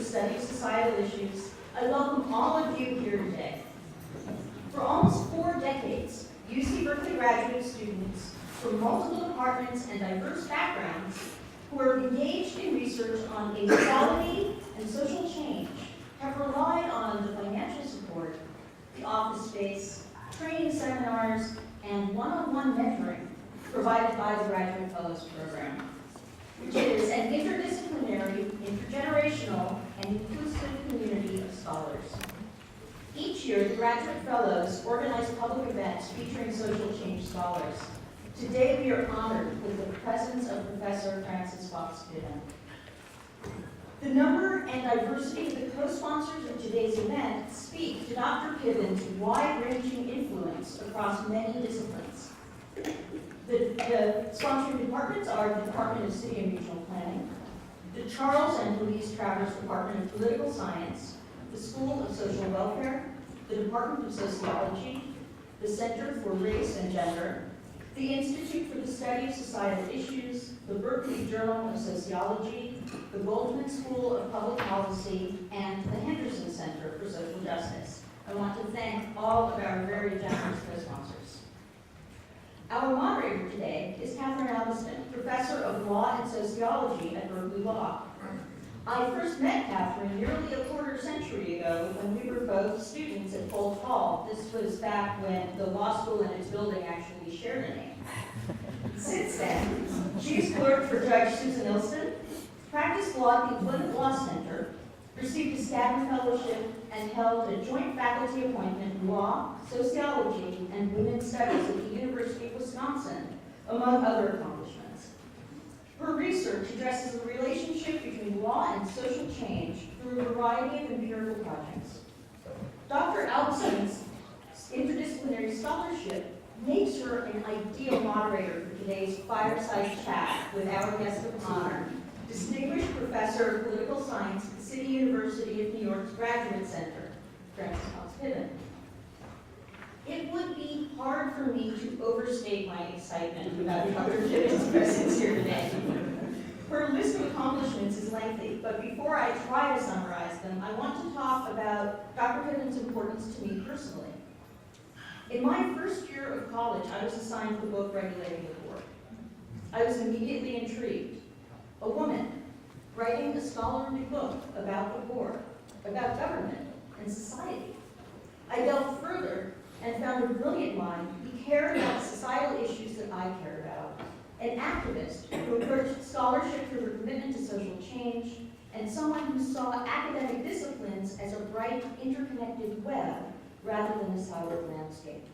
study of societal issues, I welcome all of you here today. For almost 4 decades, UC Berkeley graduate students from multiple departments and diverse backgrounds who are engaged in research on inequality and social change have relied on the financial support, the office space, training seminars, and one-on-one mentoring provided by the Graduate Fellows Program, which is an interdisciplinary, intergenerational, and inclusive community of scholars. Each year, the Graduate Fellows organize public events featuring social change scholars. Today, we are honored with the presence of Professor Pox Piven. The number and diversity of the co-sponsors of today's event speak to Dr. Piven's wide-ranging influence across many disciplines. The sponsoring departments are the Department of City and Regional Planning, the Charles and Louise Travers Department of Political Science, the School of Social Welfare, the Department of Sociology, the Center for Race and Gender, the Institute for the Study of Societal Issues, the Berkeley Journal of Sociology, the Goldman School of Public Policy, and the Henderson Center for Social Justice. I want to thank all of our very generous co-sponsors. Our moderator today is Catherine Albiston, Professor of Law and Sociology at Berkeley Law. I first met Catherine nearly a quarter century ago when we were both students at Fold Hall. This was back when the law school and its building actually shared a name. Since then, she's clerked for Judge Susan Ilston, practiced law at the Employment Law Center, received a Skadden Fellowship, and held a joint faculty appointment in law, sociology, and women's studies at the University of Wisconsin, among other accomplishments. Her research addresses the relationship between law and social change through a variety of empirical projects. Dr. Albiston's interdisciplinary scholarship makes her an ideal moderator for today's fireside chat with our guest of honor, distinguished professor of political science at the City University of New York's Graduate Center, Pox Piven. It would be hard for me to overstate my excitement about Dr. Piven's presence here today. Her list of accomplishments is lengthy, but before I try to summarize them, I want to talk about Dr. Piven's importance to me personally. In my first year of college, I was assigned the book Regulating the Poor. I was immediately intrigued. A woman writing a scholarly book about the poor, about government and society. I delved further and found a brilliant mind who cared about societal issues that I cared about, an activist who approached scholarship through her commitment to social change, and someone who saw academic disciplines as a bright, interconnected web rather than a siloed landscape.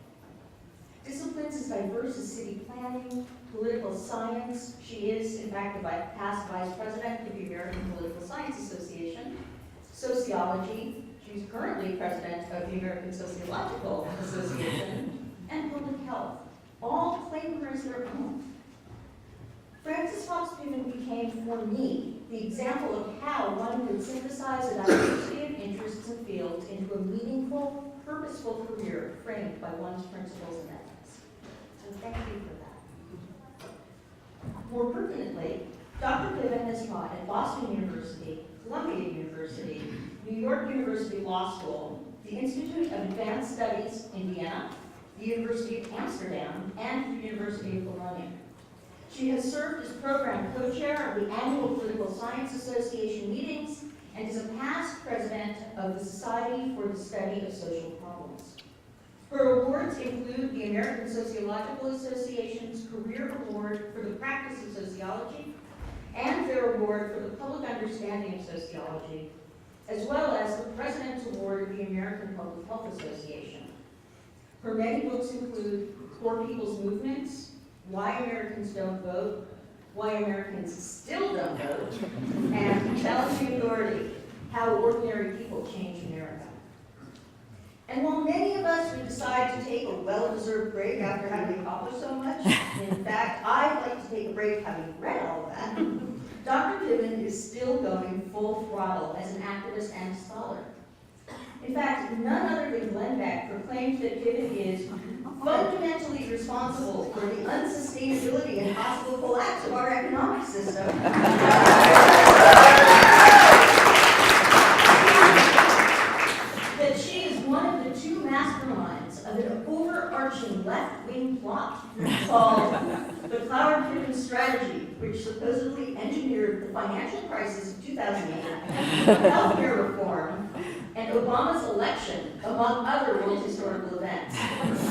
Disciplines as diverse as city planning, political science. She is, in fact, the past vice president of the American Political Science Association. Sociology. She's currently president of the American Sociological Association. And public health. All claim her as their own. Pox Piven became, for me, the example of how one could synthesize a diversity of interests and fields into a meaningful, purposeful career framed by one's principles and ethics. So thank you for that. More pertinently, Dr. Piven has taught at Boston University, Columbia University, New York University Law School, the Institute of Advanced Studies, Indiana, the University of Amsterdam, and the University of Bologna. She has served as program co-chair of the annual Political Science Association meetings and is a past president of the Society for the Study of Social Problems. Her awards include the American Sociological Association's Career Award for the Practice of Sociology and their award for the Public Understanding of Sociology, as well as the President's Award of the American Public Health Association. Her many books include Poor People's Movements, Why Americans Don't Vote, Why Americans Still Don't Vote, and Challenging Authority, How Ordinary People Change America. And while many of us would decide to take a well-deserved break after having accomplished so much, in fact, I'd like to take a break having read all of that, Dr. Piven is still going full throttle as an activist and scholar. In fact, none other than Glenn Beck proclaimed that Piven is fundamentally responsible for the unsustainability and possible collapse of our economic system. engineered the financial crisis of 2008, healthcare reform, and Obama's election, among other world historical events.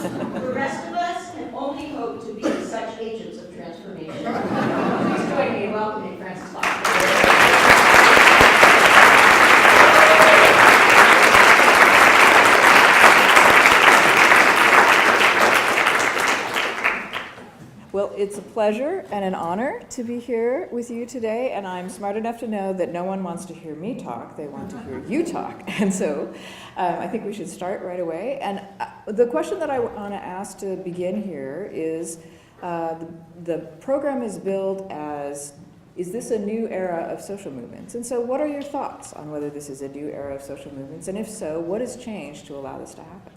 The rest of us can only hope to be such agents of transformation. Please join me in welcoming Frances Pox Piven. Well, it's a pleasure and an honor to be here with you today, and I'm smart enough to know that no one wants to hear me talk, they want to hear you talk. And so I think we should start right away. And the question that I want to ask to begin here is, the program is billed as, is this a new era of social movements? And so what are your thoughts on whether this is a new era of social movements? And if so, what has changed to allow this to happen?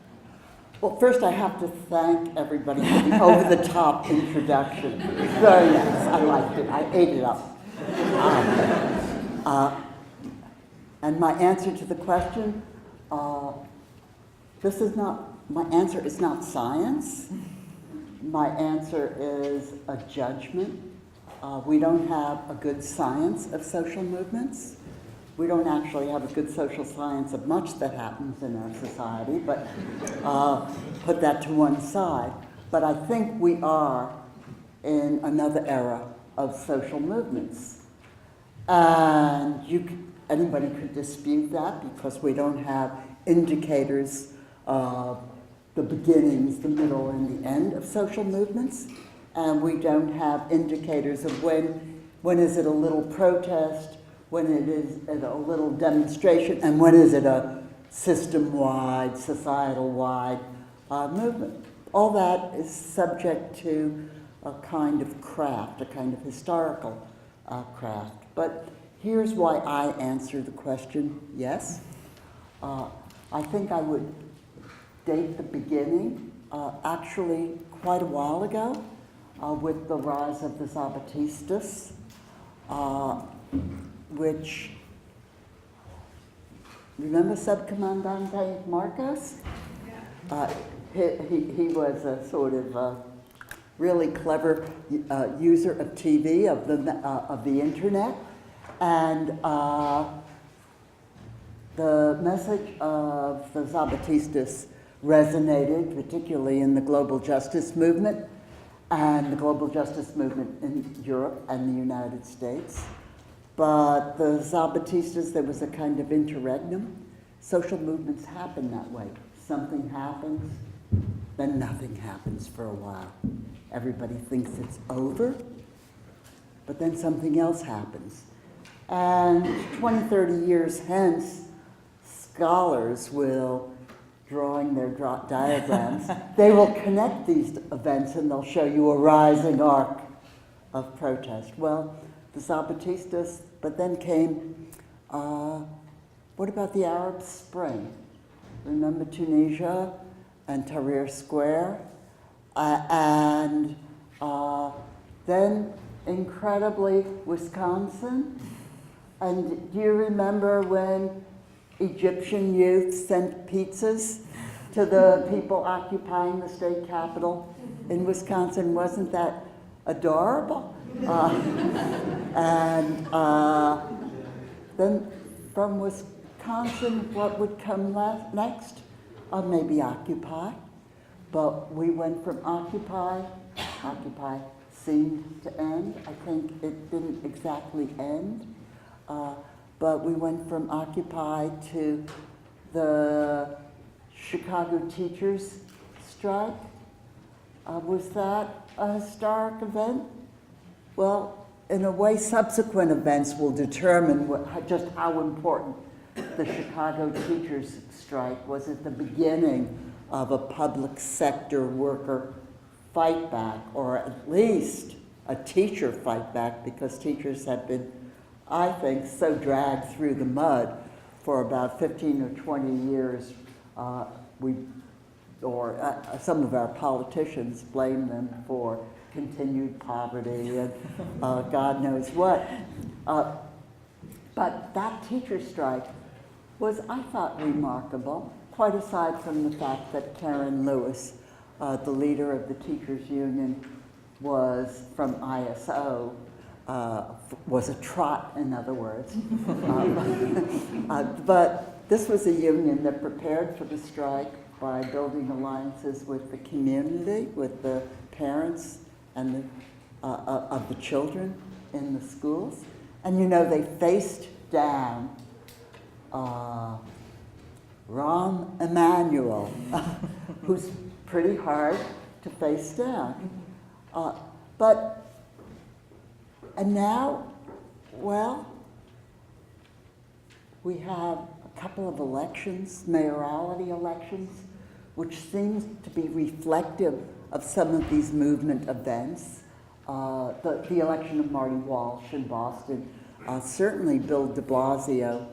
Well, first I have to thank everybody for the over-the-top introduction. Very nice. I liked it. I ate it up. And my answer to the question, my answer is not science. My answer is a judgment. We don't have a good science of social movements. We don't actually have a good social science of much that happens in our society, but put that to one side. But I think we are in another era of social movements. And anybody could dispute that because we don't have indicators of the beginnings, the middle, and the end of social movements. And we don't have indicators of when is it a little protest, when it is a little demonstration, and when is it a system-wide, societal-wide movement. All that is subject to a kind of craft, a kind of historical craft. But here's why I answer the question, yes. I think I would date the beginning, actually quite a while ago, with the rise of the Zapatistas, which, remember Subcomandante Marcos? Yeah. He was a sort of really clever user of TV, of the internet, and the message of the Zapatistas resonated, particularly in the global justice movement, and the global justice movement in Europe and the United States. But the Zapatistas, there was a kind of interregnum. Social movements happen that way. Something happens, then nothing happens for a while. Everybody thinks it's over, but then something else happens. And 20, 30 years hence, scholars will, drawing their diagrams, they will connect these events and they'll show you a rising arc of protest. Well, the Zapatistas, but then came, what about the Arab Spring? Remember Tunisia and Tahrir Square? And then, incredibly, Wisconsin. And do you remember when Egyptian youth sent pizzas to the people occupying the state capitol in Wisconsin? Wasn't that adorable? And then from Wisconsin, what would come next? Maybe Occupy. But we went from Occupy seemed to end. I think it didn't exactly end. But we went from Occupy to the Chicago teachers' strike. Was that a historic event? Well, in a way, subsequent events will determine just how important the Chicago teachers' strike was at the beginning of a public sector worker fight back, or at least a teacher fight back, because teachers have been, I think, so dragged through the mud for about 15 or 20 years. Some of our politicians blame them for continued poverty and God knows what. But that teacher strike was, I thought, remarkable, quite aside from the fact that Karen Lewis, the leader of the teachers union, was from ISO, was a trot, in other words. But this was a union that prepared for the strike by building alliances with the community, with the parents and of the children in the schools. And you know, they faced down Rahm Emanuel, who's pretty hard to face down. And now, well, we have a couple of elections, mayoralty elections, which seems to be reflective of some of these movement events. The election of Marty Walsh in Boston, certainly Bill de Blasio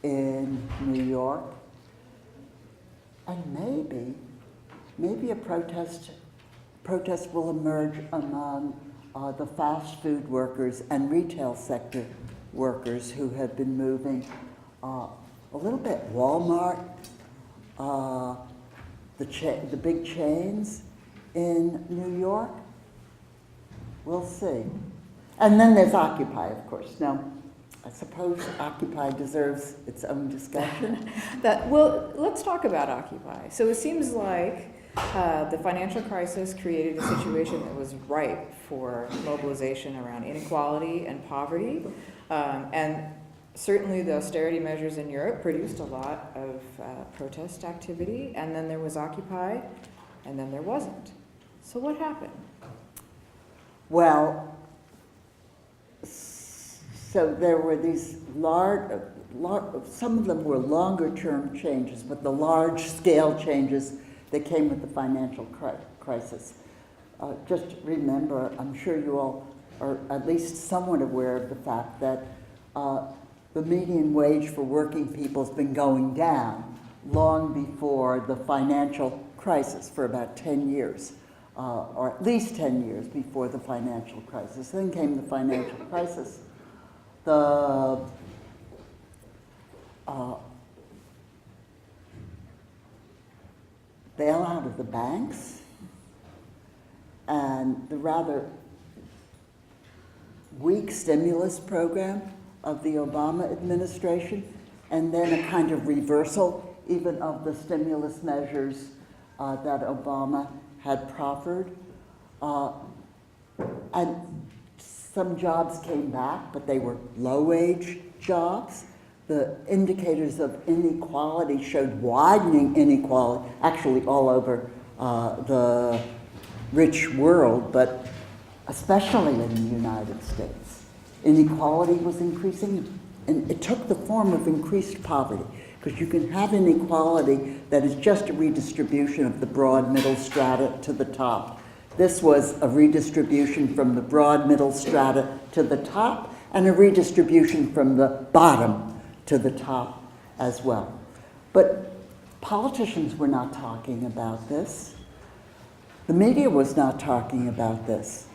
in New York, and maybe a protest will emerge among the fast food workers and retail sector workers who have been moving a little bit. Walmart, the big chains in New York. We'll see. And then there's Occupy, of course. Now, I suppose Occupy deserves its own discussion. Well, let's talk about Occupy. So it seems like the financial crisis created a situation that was ripe for mobilization around inequality and poverty. And certainly the austerity measures in Europe produced a lot of protest activity. And then there was Occupy, and then there wasn't. So what happened? Well, so there were these some of them were longer-term changes, but the large-scale changes that came with the financial crisis. Just remember, I'm sure you all are at least somewhat aware of the fact that the median wage for working people has been going down long before the financial crisis, for about 10 years, or at least 10 years before the financial crisis. Then came the financial crisis. The bailout of the banks and the rather weak stimulus program of the Obama administration, and then a kind of reversal even of the stimulus measures that Obama had proffered. And some jobs came back, but they were low-wage jobs. The indicators of inequality showed widening inequality, actually all over the rich world, but especially in the United States. Inequality was increasing, and it took the form of increased poverty, because you can have inequality that is just a redistribution of the broad middle strata to the top. This was a redistribution from the broad middle strata to the top, and a redistribution from the bottom to the top as well. But politicians were not talking about this. The media was not talking about this.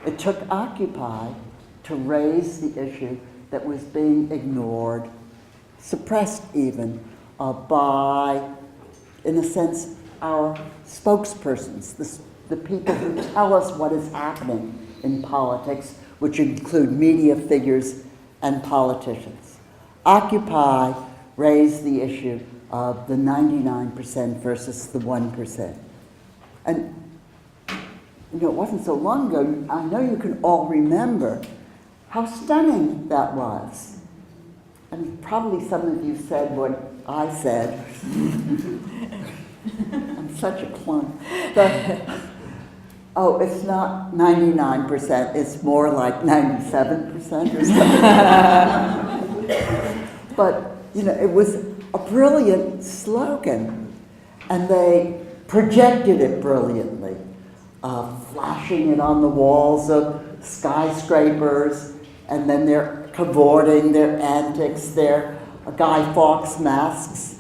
It took Occupy to raise the issue that was being ignored, suppressed even, by, in a sense, our spokespersons, the people who tell us what is happening in politics, which include media figures and politicians. Occupy raised the issue of the 99% versus the 1%. And you know, it wasn't so long ago, I know you can all remember how stunning that was. And probably some of you said what I said. I'm such a clone. Oh, it's not 99%, it's more like 97% or something. But, you know, it was a brilliant slogan, and they projected it brilliantly, flashing it on the walls of skyscrapers, and then they're cavorting, their antics, their Guy Fawkes masks,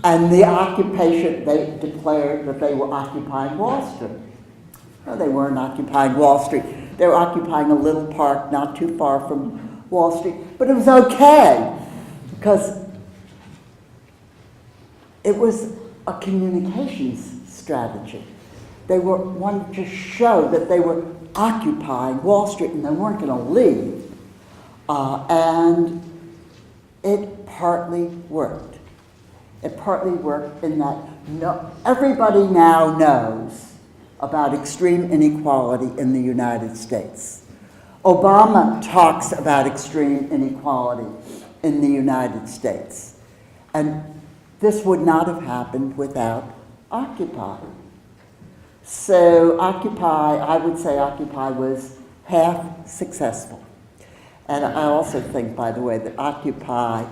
and the occupation, they declared that they were occupying Wall Street. No, they weren't occupying Wall Street. They were occupying a little park not too far from Wall Street, but it was okay, because it was a communications strategy. They wanted to show that they were occupying Wall Street, and they weren't going to leave. And it partly worked. It partly worked in that everybody now knows about extreme inequality in the United States. Obama talks about extreme inequality in the United States. And this would not have happened without Occupy. So Occupy, I would say Occupy was half successful. And I also think, by the way, that Occupy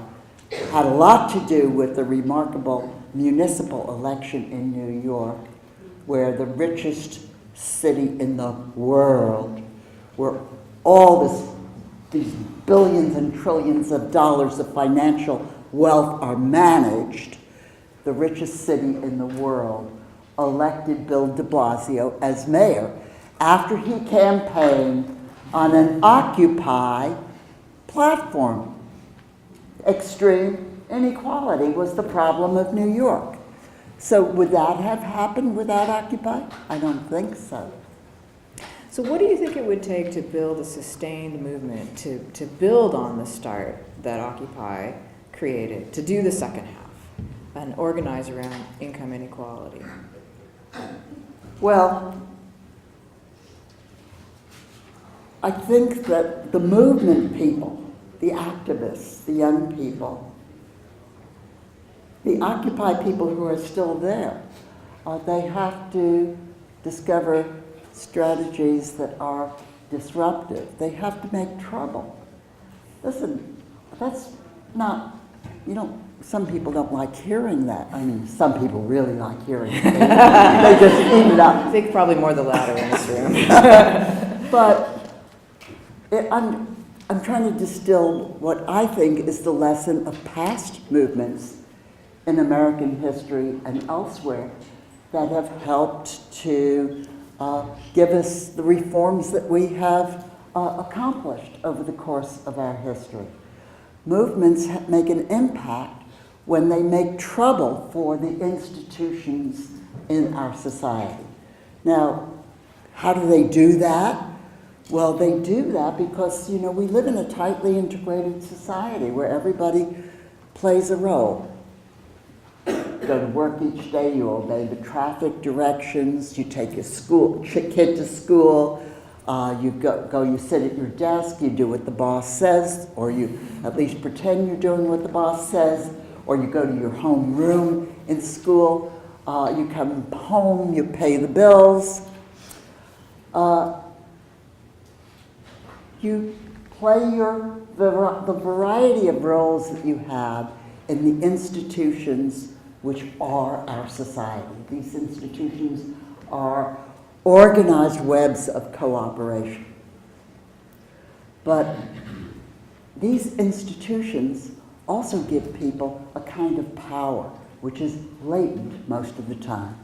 had a lot to do with the remarkable municipal election in New York, where the richest city in the world, where all these billions and trillions of dollars of financial wealth are managed, the richest city in the world elected Bill de Blasio as mayor after he campaigned on an Occupy platform. Extreme inequality was the problem of New York. So would that have happened without Occupy? I don't think so. So what do you think it would take to build a sustained movement, to build on the start that Occupy created, to do the second half and organize around income inequality? Well, I think that the movement people, the activists, the young people, the Occupy people who are still there, they have to discover strategies that are disruptive. They have to make trouble. Listen, that's not, some people don't like hearing that. I mean, some people really like hearing it. They just eat it up. I think probably more the latter in this room. But I'm trying to distill what I think is the lesson of past movements in American history and elsewhere that have helped to give us the reforms that we have accomplished over the course of our history. Movements make an impact when they make trouble for the institutions in our society. Now, how do they do that? Well, they do that because, we live in a tightly integrated society where everybody plays a role. You go to work each day, you obey the traffic directions, you take your kid to school, you sit at your desk, you do what the boss says, or you at least pretend you're doing what the boss says, or you go to your home room in school, you come home, you pay the bills. You play the variety of roles that you have in the institutions which are our society. These institutions are organized webs of cooperation. But these institutions also give people a kind of power, which is latent most of the time.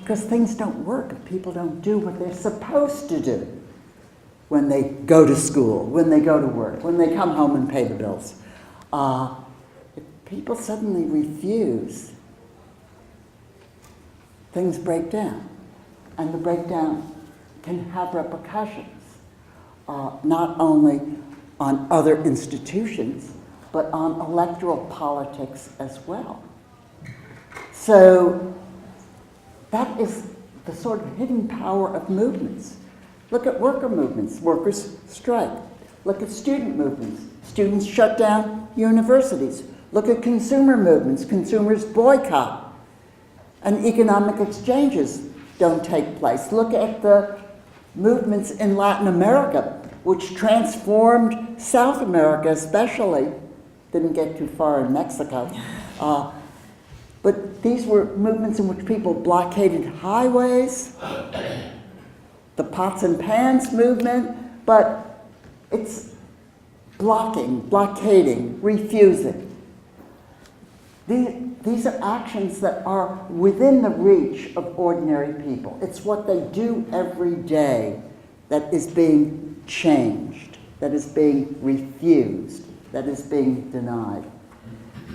Because things don't work if people don't do what they're supposed to do when they go to school, when they go to work, when they come home and pay the bills. If people suddenly refuse, things break down. And the breakdown can have repercussions, not only on other institutions, but on electoral politics as well. So that is the sort of hidden power of movements. Look at worker movements, workers strike. Look at student movements, students shut down universities. Look at consumer movements, consumers boycott. And economic exchanges don't take place. Look at the movements in Latin America, which transformed South America especially. Didn't get too far in Mexico. But these were movements in which people blockaded highways, the pots and pans movement, but it's blockading, refusing. These are actions that are within the reach of ordinary people. It's what they do every day that is being changed, that is being refused, that is being denied.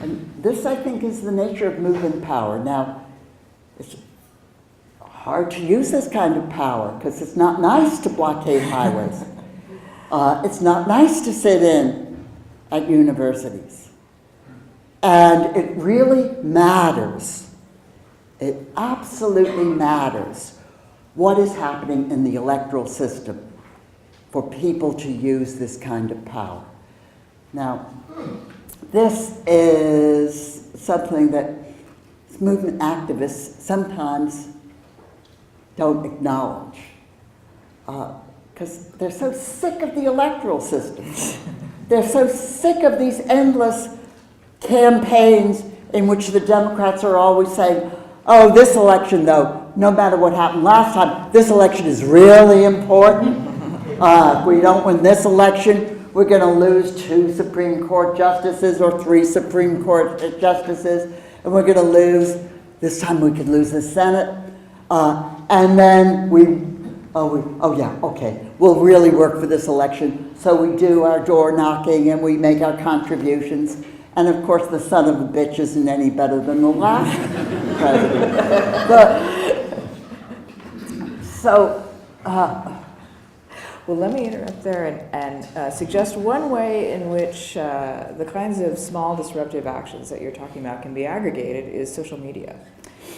And this, I think, is the nature of movement power. Now, it's hard to use this kind of power because it's not nice to blockade highways. It's not nice to sit in at universities. And it really matters. It absolutely matters what is happening in the electoral system for people to use this kind of power. Now, this is something that movement activists sometimes don't acknowledge because they're so sick of the electoral system. They're so sick of these endless campaigns in which the Democrats are always saying, oh, this election, though, no matter what happened last time, this election is really important. If we don't win this election, we're going to lose 2 Supreme Court justices or 3 Supreme Court justices, and we're going to lose, this time we could lose the Senate. And then we'll really work for this election. So we do our door knocking and we make our contributions. And of course, the son of a bitch isn't any better than the last president. Well, let me interrupt there and suggest one way in which the kinds of small disruptive actions that you're talking about can be aggregated is social media.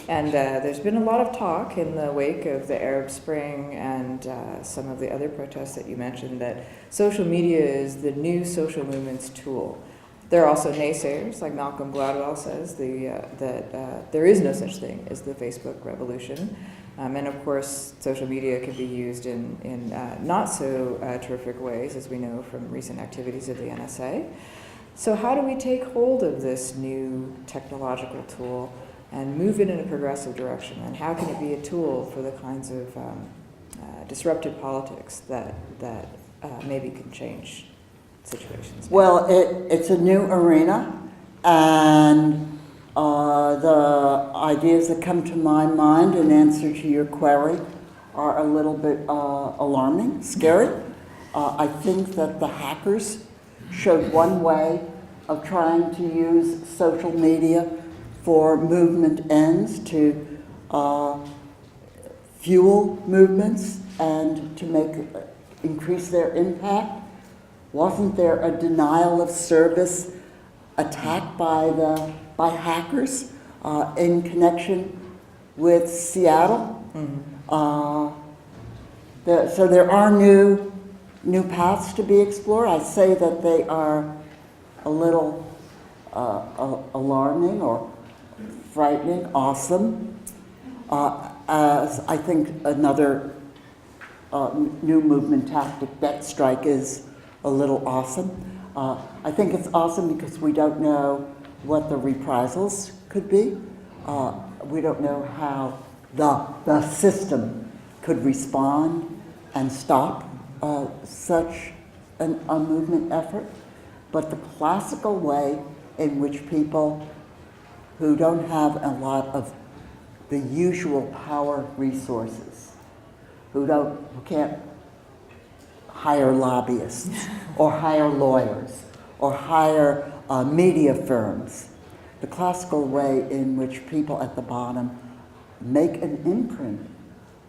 And there's been a lot of talk in the wake of the Arab Spring and some of the other protests that you mentioned that social media is the new social movement's tool. There are also naysayers, like Malcolm Gladwell says, that there is no such thing as the Facebook revolution. And of course, social media can be used in not so terrific ways, as we know from recent activities of the NSA. So how do we take hold of this new technological tool and move it in a progressive direction? And how can it be a tool for the kinds of disruptive politics that maybe can change situations? Well, it's a new arena, and the ideas that come to my mind in answer to your query are a little bit alarming, scary. I think that the hackers showed one way of trying to use social media for movement ends, to fuel movements and to increase their impact. Wasn't there a denial of service attack by hackers in connection with Seattle? Mm-hmm. So there are new paths to be explored. I say that they are a little alarming or frightening, awesome. As I think another new movement tactic, bet strike, is a little awesome. I think it's awesome because we don't know what the reprisals could be. We don't know how the system could respond and stop such a movement effort. But the classical way in which people who don't have a lot of the usual power resources, who can't hire lobbyists or hire lawyers or hire media firms, the classical way in which people at the bottom make an imprint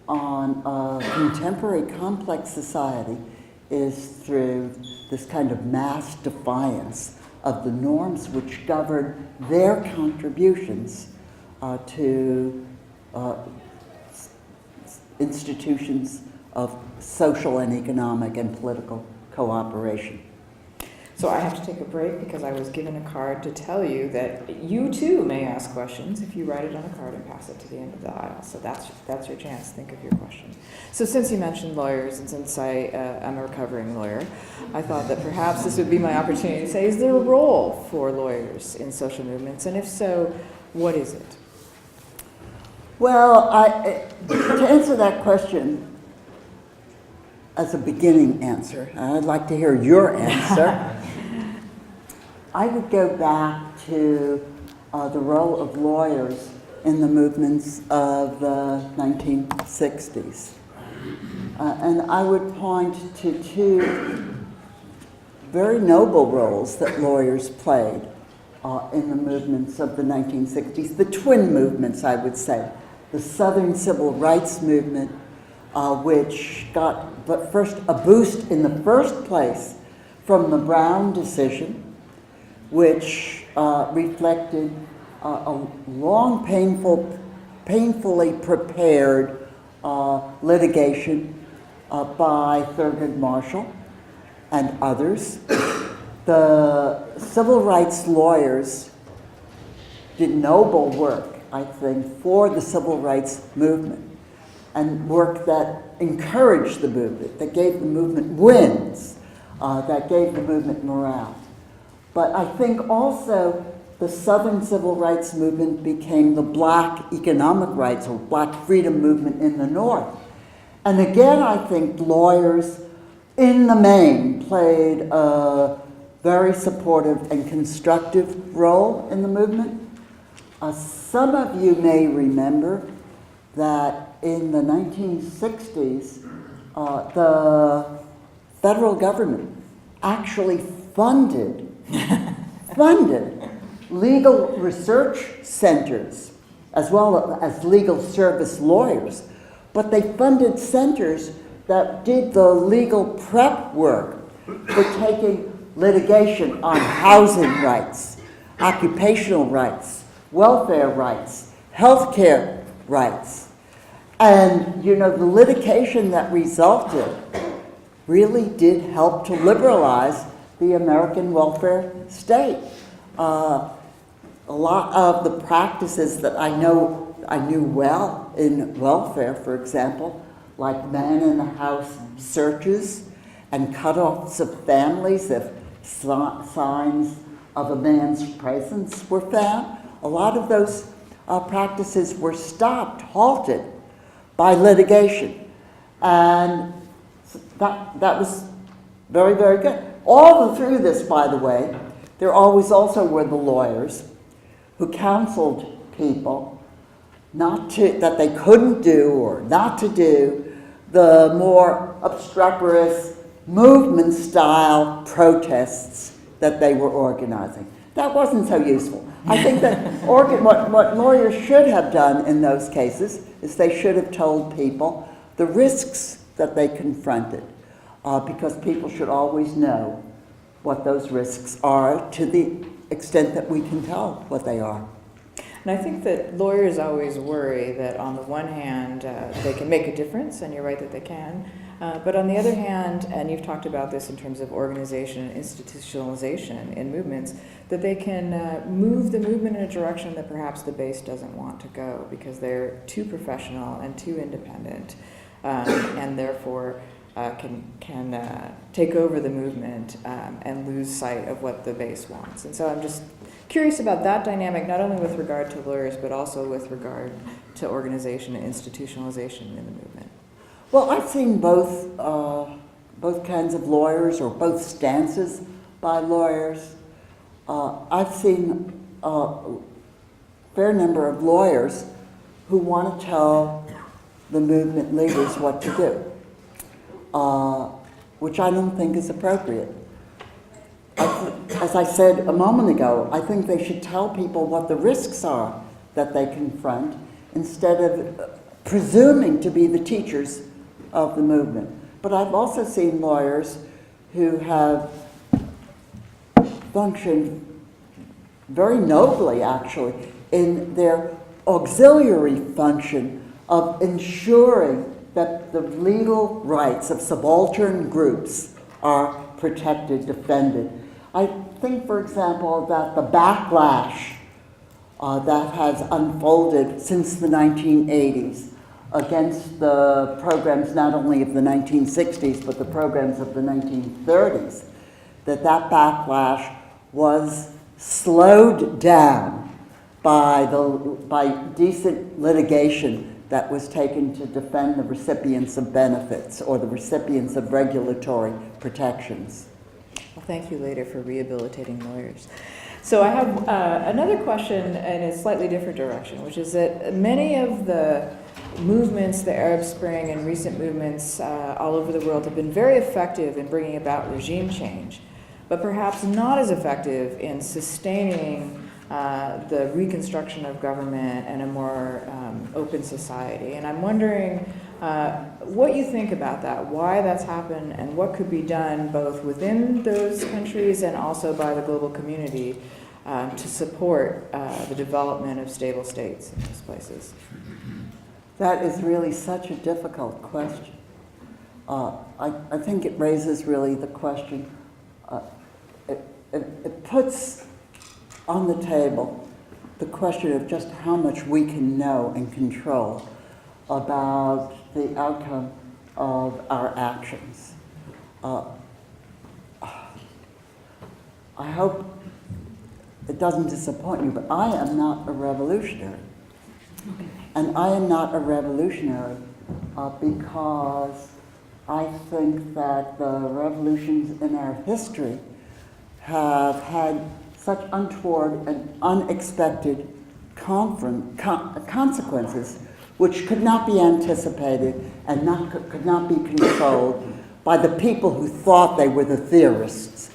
on a contemporary complex society is through this kind of mass defiance of the norms which govern their contributions to institutions of social and economic and political cooperation. So I have to take a break because I was given a card to tell you that you too may ask questions if you write it on a card and pass it to the end of the aisle. So that's your chance. Think of your question. So since you mentioned lawyers and since I am a recovering lawyer, I thought that perhaps this would be my opportunity to say, is there a role for lawyers in social movements? And if so, what is it? Well, to answer that question as a beginning answer, and I'd like to hear your answer, I would go back to the role of lawyers in the movements of the 1960s. And I would point to two very noble roles that lawyers played in the movements of the 1960s, the twin movements, I would say, the Southern Civil Rights Movement, which got but first a boost in the first place from the Brown decision, which reflected a long, painfully prepared litigation by Thurgood Marshall and others. The civil rights lawyers did noble work, I think, for the civil rights movement, and work that encouraged the movement, that gave the movement wins, that gave the movement morale. But I think also the Southern Civil Rights Movement became the Black economic rights or Black freedom movement in the North. And again, I think lawyers in the main played a very supportive and constructive role in the movement. Some of you may remember that in the 1960s, the federal government actually funded legal research centers as well as legal service lawyers, but they funded centers that did the legal prep work for taking litigation on housing rights, occupational rights, welfare rights, healthcare rights. And, you know, the litigation that resulted really did help to liberalize the American welfare state. A lot of the practices that I knew well in welfare, for example, like man-in-the-house searches and cutoffs of families if signs of a man's presence were found. A lot of those practices were stopped, halted by litigation. And that was very, very good. All through this, by the way, there always also were the lawyers who counseled people that they couldn't do or not to do the more obstreperous movement-style protests that they were organizing. That wasn't so useful. I think that what lawyers should have done in those cases is they should have told people the risks that they confronted, because people should always know what those risks are to the extent that we can tell what they are. And I think that lawyers always worry that on the one hand, they can make a difference, and you're right that they can. But on the other hand, and you've talked about this in terms of organization and institutionalization in movements, that they can move the movement in a direction that perhaps the base doesn't want to go because they're too professional and too independent, and therefore can take over the movement and lose sight of what the base wants. And so I'm just curious about that dynamic, not only with regard to lawyers, but also with regard to organization and institutionalization in the movement. Well, I've seen both kinds of lawyers, or both stances by lawyers. I've seen a fair number of lawyers who want to tell the movement leaders what to do, which I don't think is appropriate. As I said a moment ago, I think they should tell people what the risks are that they confront instead of presuming to be the teachers of the movement. But I've also seen lawyers who have functioned very nobly, actually, in their auxiliary function of ensuring that the legal rights of subaltern groups are protected, defended. I think, for example, that the backlash that has unfolded since the 1980s against the programs not only of the 1960s, but the programs of the 1930s, that backlash was slowed down by decent litigation that was taken to defend the recipients of benefits or the recipients of regulatory protections. Well, thank you later for rehabilitating lawyers. So I have another question in a slightly different direction, which is that many of the movements, the Arab Spring and recent movements all over the world have been very effective in bringing about regime change, but perhaps not as effective in sustaining the reconstruction of government and a more open society. And I'm wondering what you think about that, why that's happened, and what could be done both within those countries and also by the global community to support the development of stable states in those places. That is really such a difficult question. I think it raises really the question, it puts on the table the question of just how much we can know and control about the outcome of our actions. I hope it doesn't disappoint you, but I am not a revolutionary. And I am not a revolutionary because I think that the revolutions in our history have had such untoward and unexpected consequences which could not be anticipated and could not be controlled by the people who thought they were the theorists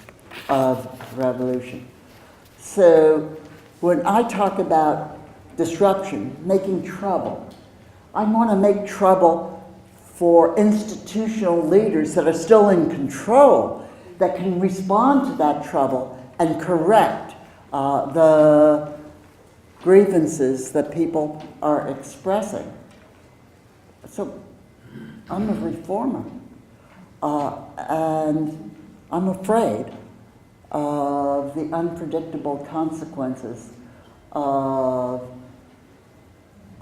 of revolution. So when I talk about disruption, making trouble, I want to make trouble for institutional leaders that are still in control, that can respond to that trouble and correct the grievances that people are expressing. So I'm a reformer, and I'm afraid of the unpredictable consequences of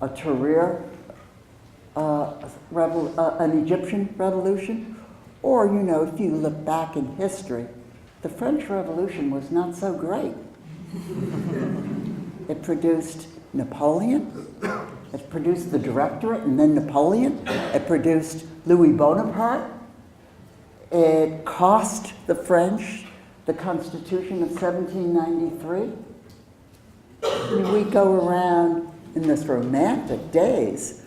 a Tahrir, an Egyptian revolution, or, you know, if you look back in history, the French Revolution was not so great. It produced Napoleon, it produced the Directorate and then Napoleon, it produced Louis Bonaparte, it cost the French the Constitution of 1793. We go around in this romantic days,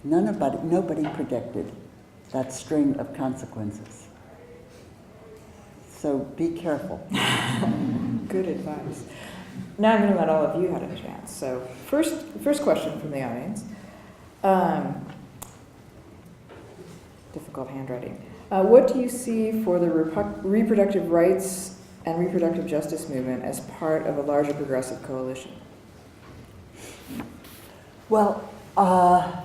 nobody predicted that string of consequences. So be careful. Good advice. Now I'm going to let all of you have a chance. So first question from the audience. Difficult handwriting. What do you see for the reproductive rights and reproductive justice movement as part of a larger progressive coalition? Well, I'm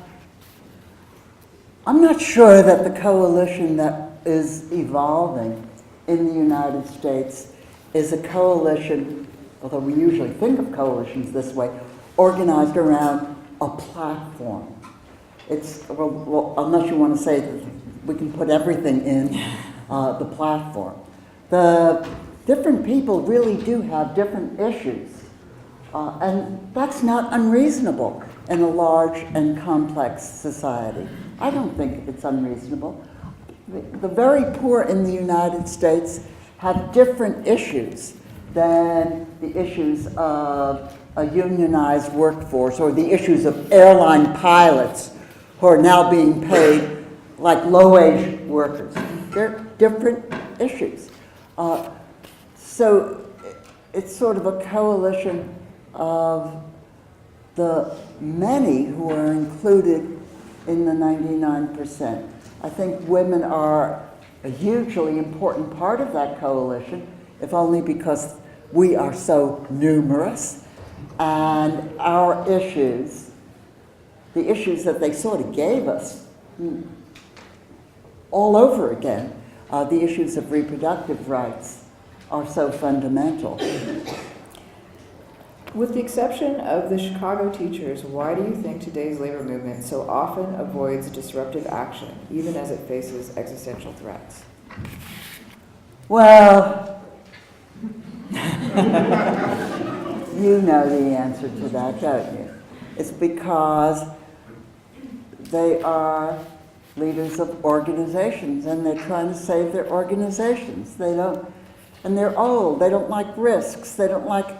not sure that the coalition that is evolving in the United States is a coalition, although we usually think of coalitions this way, organized around a platform. It's, well, unless you want to say that we can put everything in the platform. The different people really do have different issues, and that's not unreasonable in a large and complex society. I don't think it's unreasonable. The very poor in the United States have different issues than the issues of a unionized workforce or the issues of airline pilots who are now being paid like low-wage workers. They're different issues. So it's sort of a coalition of the many who are included in the 99%. I think women are a hugely important part of that coalition, if only because we are so numerous, and our issues, the issues that they sort of gave us all over again, the issues of reproductive rights are so fundamental. With the exception of the Chicago teachers, why do you think today's labor movement so often avoids disruptive action, even as it faces existential threats? Well, you know the answer to that, don't you? It's because they are leaders of organizations, and they're trying to save their organizations. And they're old, they don't like risks, they don't like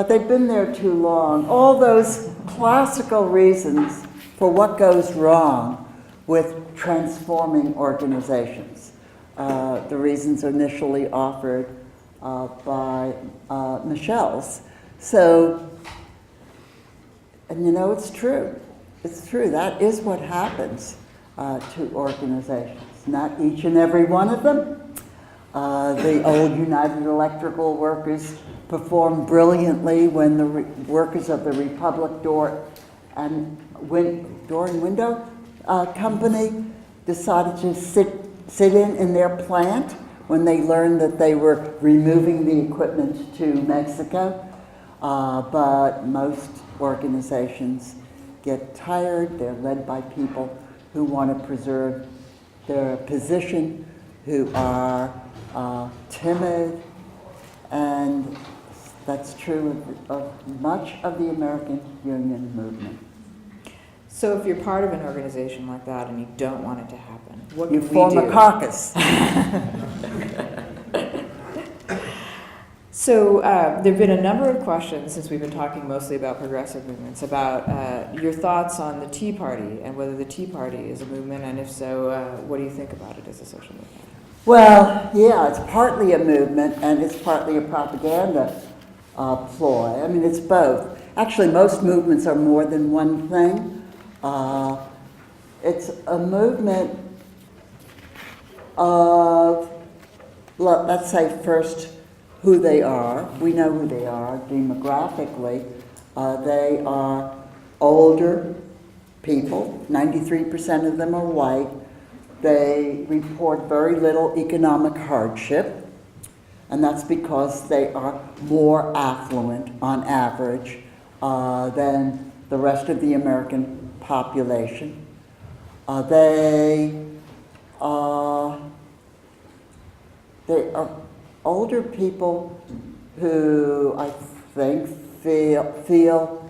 they've been there too long. All those classical reasons for what goes wrong with transforming organizations. The reasons initially offered by Michelle's So, and it's true. It's true. That is what happens to organizations. Not each and every one of them. The old United Electrical Workers performed brilliantly when the workers of the Republic Door and Window Company decided to sit in their plant when they learned that they were removing the equipment to Mexico. But most organizations get tired. They're led by people who want to preserve their position, who are timid, and that's true of much of the American union movement. So if you're part of an organization like that and you don't want it to happen, what can we do? You form a caucus. So there have been a number of questions, since we've been talking mostly about progressive movements, about your thoughts on the Tea Party and whether the Tea Party is a movement, and if so, what do you think about it as a social movement? Well, yeah, it's partly a movement and it's partly a propaganda ploy. I mean, it's both. Actually, most movements are more than one thing. It's a movement of, let's say first, who they are. We know who they are demographically. They are older people. 93% of them are white. They report very little economic hardship, and that's because they are more affluent on average than the rest of the American population. They are older people who I think feel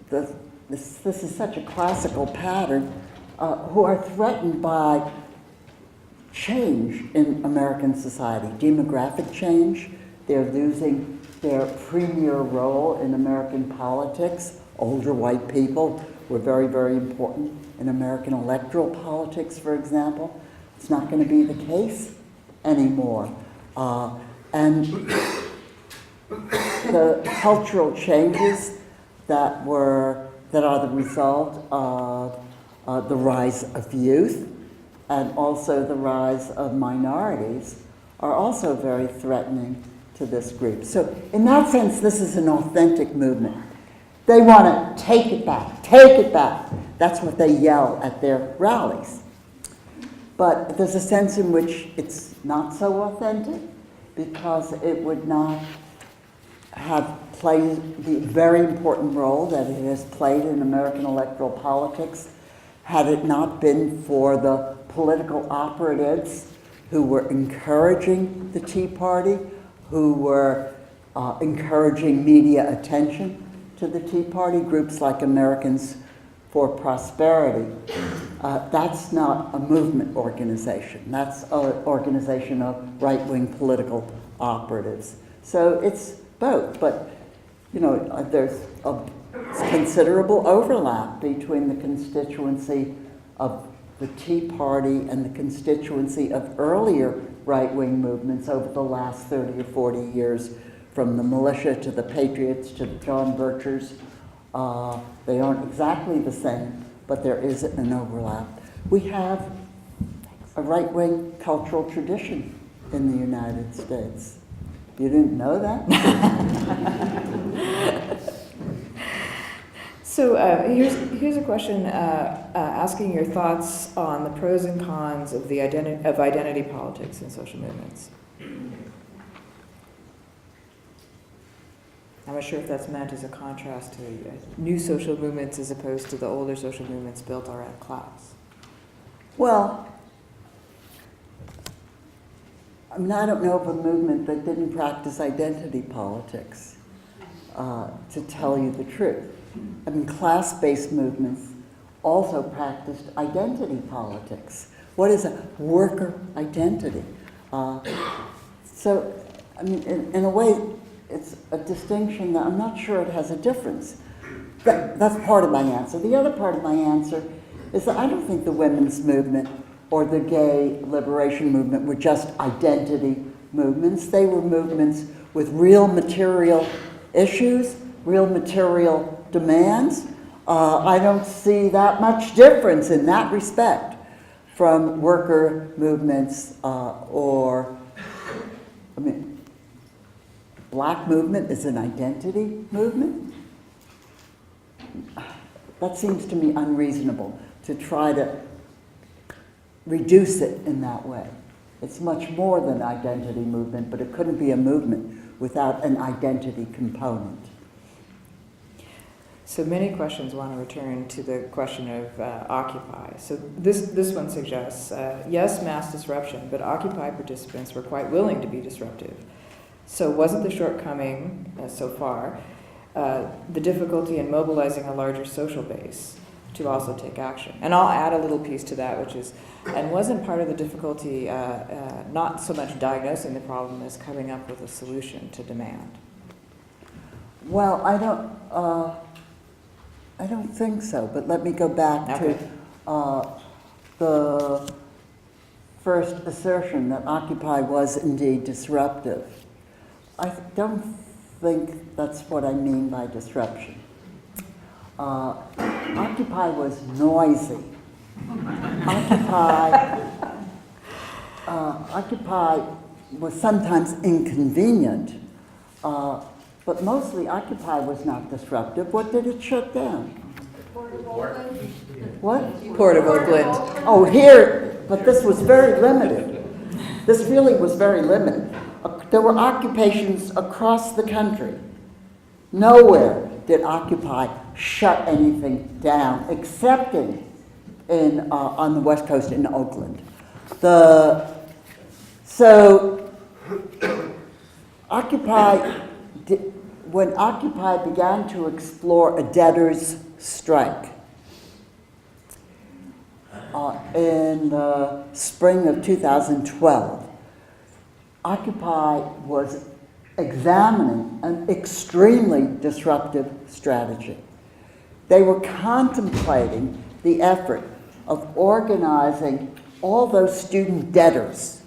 that this is such a classical pattern, who are threatened by change in American society, demographic change. They're losing their premier role in American politics. Older white people were very, very important in American electoral politics, for example. It's not going to be the case anymore. And the cultural changes that are the result of the rise of youth and also the rise of minorities are also very threatening to this group. So in that sense, this is an authentic movement. They want to take it back, take it back. That's what they yell at their rallies. But there's a sense in which it's not so authentic because it would not have played the very important role that it has played in American electoral politics had it not been for the political operatives who were encouraging the Tea Party, who were encouraging media attention to the Tea Party, groups like Americans for Prosperity. That's not a movement organization. That's an organization of right-wing political operatives. So it's both, but there's a considerable overlap between the constituency of the Tea Party and the constituency of earlier right-wing movements over the last 30 or 40 years, from the militia to the Patriots to the John Birchers. They aren't exactly the same, but there is an overlap. We have a right-wing cultural tradition in the United States. You didn't know that? So here's a question asking your thoughts on the pros and cons of the identity politics in social movements. I'm not sure if that's meant as a contrast to new social movements as opposed to the older social movements built around class. Well, I don't know of a movement that didn't practice identity politics, to tell you the truth. I mean, class-based movements also practiced identity politics. What is a worker identity? So, I mean, in a way, it's a distinction that I'm not sure it has a difference. That's part of my answer. The other part of my answer is that I don't think the women's movement or the gay liberation movement were just identity movements. They were movements with real material issues, real material demands. I don't see that much difference in that respect from worker movements Black movement is an identity movement. That seems to me unreasonable to try to reduce it in that way. It's much more than identity movement, but it couldn't be a movement without an identity component. So many questions want to return to the question of Occupy. So this one suggests, yes, mass disruption, but Occupy participants were quite willing to be disruptive. So wasn't the shortcoming so far the difficulty in mobilizing a larger social base to also take action? And I'll add a little piece to that, which is, and wasn't part of the difficulty not so much diagnosing the problem as coming up with a solution to demand? Well, I don't think so, but let me go back to the first assertion that Occupy was indeed disruptive. I don't think that's what I mean by disruption. Occupy was noisy. Occupy was sometimes inconvenient, but mostly Occupy was not disruptive. What did it shut down? What? Port of Oakland. Oh, here, but this was very limited. This really was very limited. There were occupations across the country. Nowhere did Occupy shut anything down, except on the West Coast in Oakland. When Occupy began to explore a debtor's strike in the spring of 2012, Occupy was examining an extremely disruptive strategy. They were contemplating the effort of organizing all those student debtors,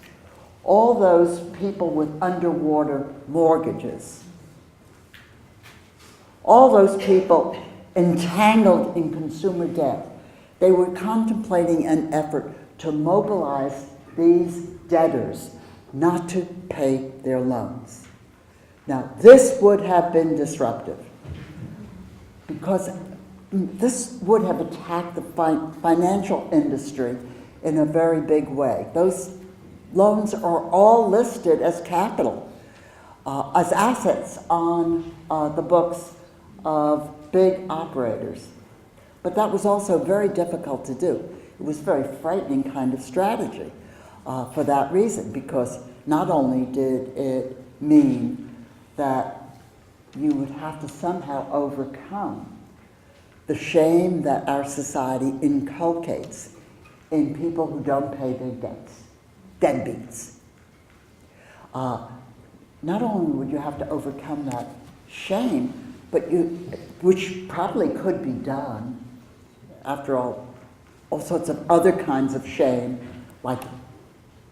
all those people with underwater mortgages, all those people entangled in consumer debt. They were contemplating an effort to mobilize these debtors not to pay their loans. Now, this would have been disruptive because this would have attacked the financial industry in a very big way. Those loans are all listed as capital, as assets on the books of big operators. But that was also very difficult to do. It was a very frightening kind of strategy for that reason, because not only did it mean that you would have to somehow overcome the shame that our society inculcates in people who don't pay their debts, deadbeats. Not only would you have to overcome that shame, but which probably could be done, after all sorts of other kinds of shame, like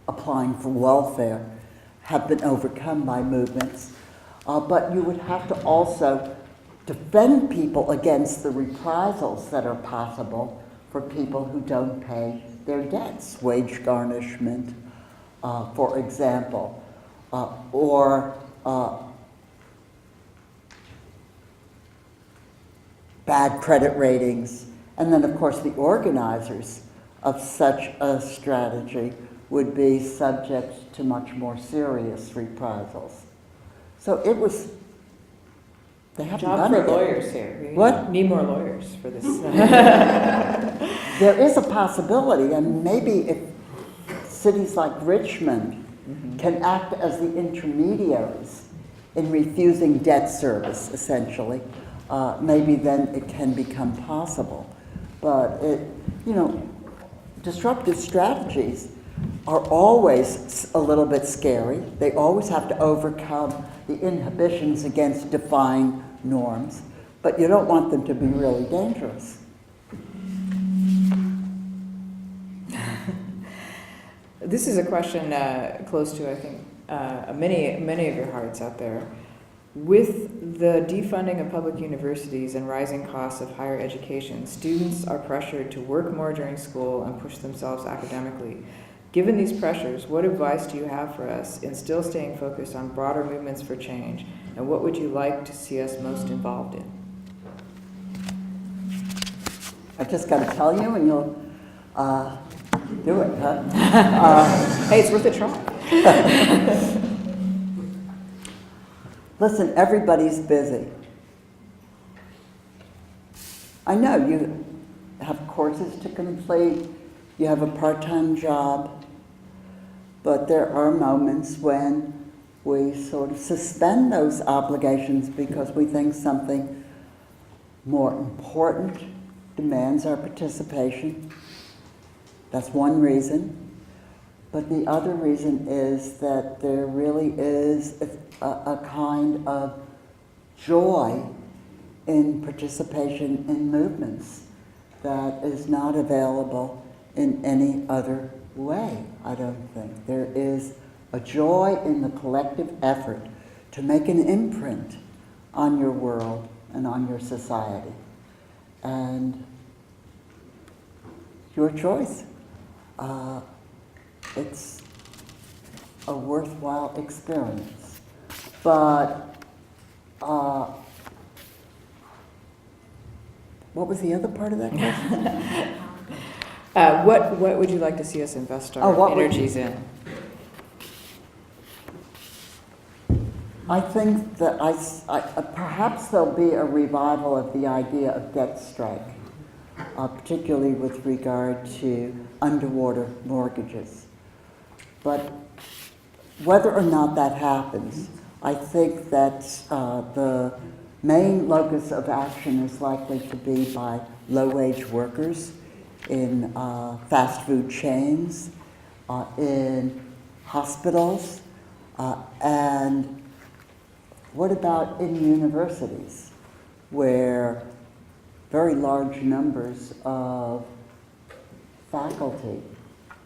applying for welfare, have been overcome by movements. But you would have to also defend people against the reprisals that are possible for people who don't pay their debts, wage garnishment, for example, or bad credit ratings. And then, of course, the organizers of such a strategy would be subject to much more serious reprisals. So it was, they haven't done it yet. Job for lawyers here. We What? Need more lawyers for this. There is a possibility, and maybe if cities like Richmond can act as the intermediaries in refusing debt service, essentially, maybe then it can become possible. But disruptive strategies are always a little bit scary. They always have to overcome the inhibitions against defying norms, but you don't want them to be really dangerous. This is a question close to, I think, many of your hearts out there. With the defunding of public universities and rising costs of higher education, students are pressured to work more during school and push themselves academically. Given these pressures, what advice do you have for us in still staying focused on broader movements for change, and what would you like to see us most involved in? I just got to tell you, and you'll do it, huh? Hey, it's worth a try. Listen, everybody's busy. I know you have courses to complete, you have a part-time job, but there are moments when we sort of suspend those obligations because we think something more important demands our participation. That's one reason. But the other reason is that there really is a kind of joy in participation in movements that is not available in any other way, I don't think. There is a joy in the collective effort to make an imprint on your world and on your society. And your choice. It's a worthwhile experience. But what was the other part of that question? What would you like to see us invest our energies in? I think that perhaps there'll be a revival of the idea of debt strike, particularly with regard to underwater mortgages. But whether or not that happens, I think that the main locus of action is likely to be by low-wage workers in fast food chains, in hospitals, and what about in universities, where very large numbers of faculty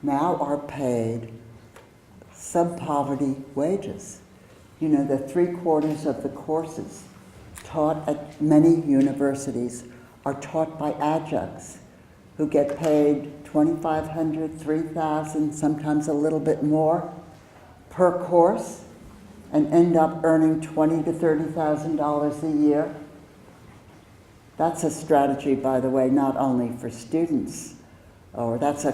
now are paid sub-poverty wages. You know, that 3/4 of the courses taught at many universities are taught by adjuncts who get paid $2,500, $3,000, sometimes a little bit more per course, and end up earning $20,000 to $30,000 a year. That's a strategy, by the way, not only for students, or that's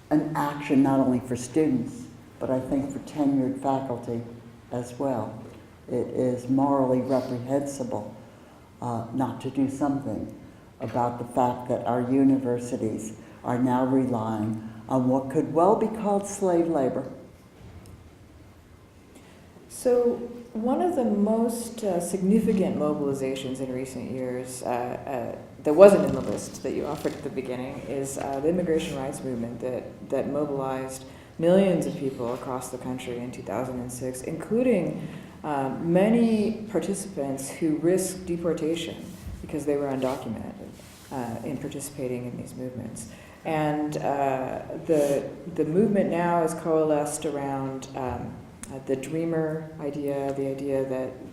an action not only for students, but I think for tenured faculty as well. It is morally reprehensible not to do something about the fact that our universities are now relying on what could well be called slave labor. So one of the most significant mobilizations in recent years that wasn't in the list that you offered at the beginning is the immigration rights movement that mobilized millions of people across the country in 2006, including many participants who risked deportation because they were undocumented in participating in these movements. And the movement now is coalesced around the dreamer idea, the idea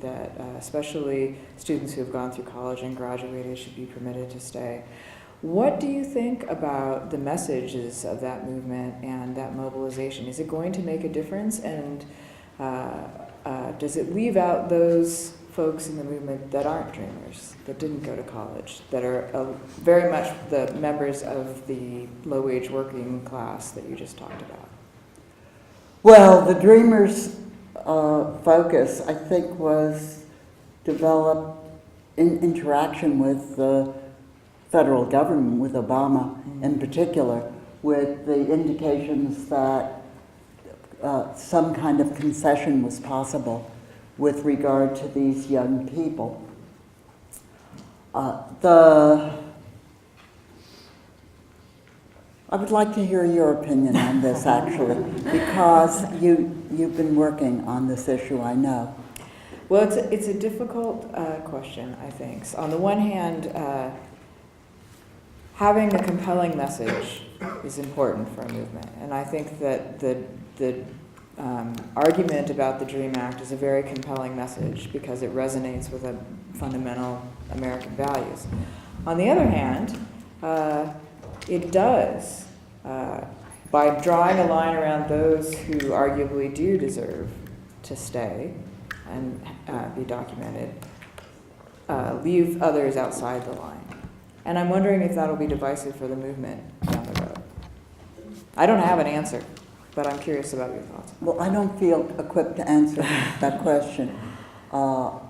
that especially students who have gone through college and graduated should be permitted to stay. What do you think about the messages of that movement and that mobilization? Is it going to make a difference? And does it leave out those folks in the movement that aren't dreamers, that didn't go to college, that are very much the members of the low-wage working class that you just talked about? Well, the Dreamers' focus, I think, was developed in interaction with the federal government, with Obama in particular, with the indications that some kind of concession was possible with regard to these young people. I would like to hear your opinion on this, actually, because you've been working on this issue, I know. Well, it's a difficult question, I think. So on the one hand, having a compelling message is important for a movement, and I think that the argument about the DREAM Act is a very compelling message because it resonates with a fundamental American values. On the other hand, it does, by drawing a line around those who arguably do deserve to stay and be documented, leave others outside the line. And I'm wondering if that'll be divisive for the movement down the road. I don't have an answer, but I'm curious about your thoughts. Well, I don't feel equipped to answer that question. I'm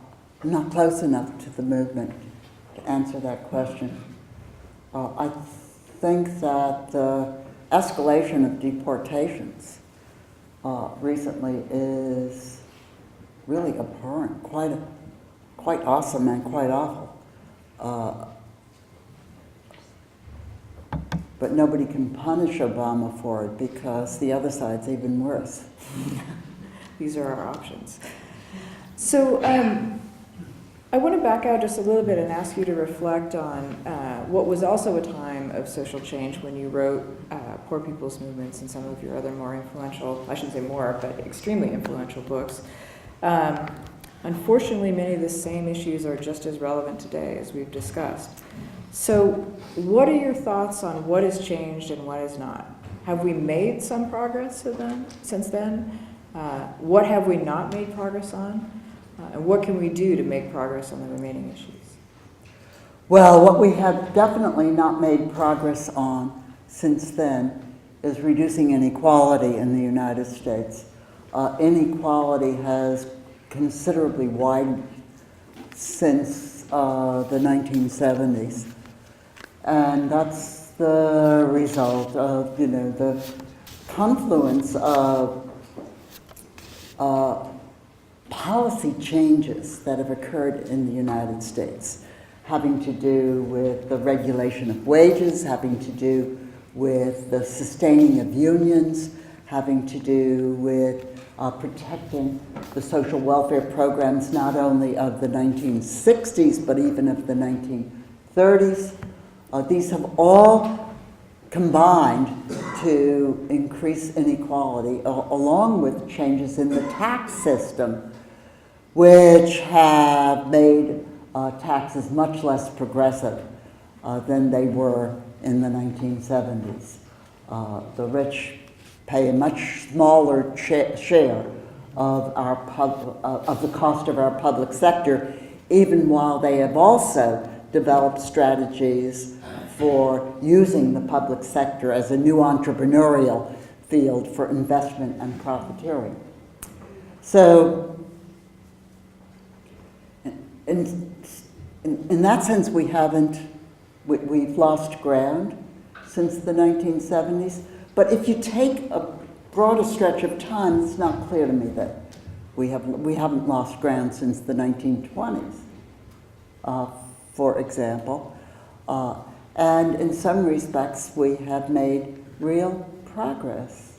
not close enough to the movement to answer that question. I think that the escalation of deportations recently is really abhorrent, quite awesome and quite awful. But nobody can punish Obama for it because the other side's even worse. These are our options. So I want to back out just a little bit and ask you to reflect on what was also a time of social change when you wrote Poor People's Movements and some of your other more influential, I shouldn't say more, but extremely influential books. Unfortunately, many of the same issues are just as relevant today as we've discussed. So what are your thoughts on what has changed and what has not? Have we made some progress since then? What have we not made progress on? And what can we do to make progress on the remaining issues? Well, what we have definitely not made progress on since then is reducing inequality in the United States. Inequality has considerably widened since the 1970s. And that's the result of, the confluence of policy changes that have occurred in the United States, having to do with the regulation of wages, having to do with the sustaining of unions, having to do with protecting the social welfare programs not only of the 1960s, but even of the 1930s. These have all combined to increase inequality, along with changes in the tax system, which have made taxes much less progressive than they were in the 1970s. The rich pay a much smaller share of of the cost of our public sector, even while they have also developed strategies for using the public sector as a new entrepreneurial field for investment and profiteering. So, in that sense, we've lost ground since the 1970s. But if you take a broader stretch of time, it's not clear to me that we haven't lost ground since the 1920s, for example. And in some respects, we have made real progress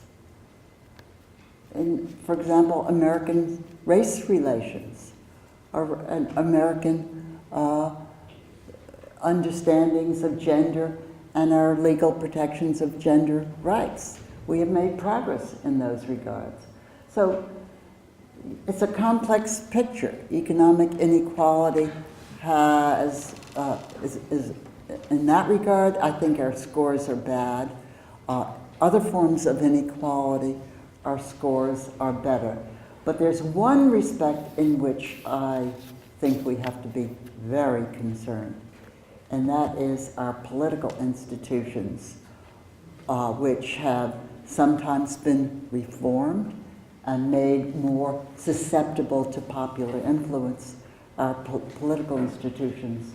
in, for example, American race relations, or American understandings of gender and our legal protections of gender rights. We have made progress in those regards. So it's a complex picture. Economic inequality is in that regard, I think our scores are bad. Other forms of inequality, our scores are better. But there's one respect in which I think we have to be very concerned, and that is our political institutions, which have sometimes been reformed and made more susceptible to popular influence. Our political institutions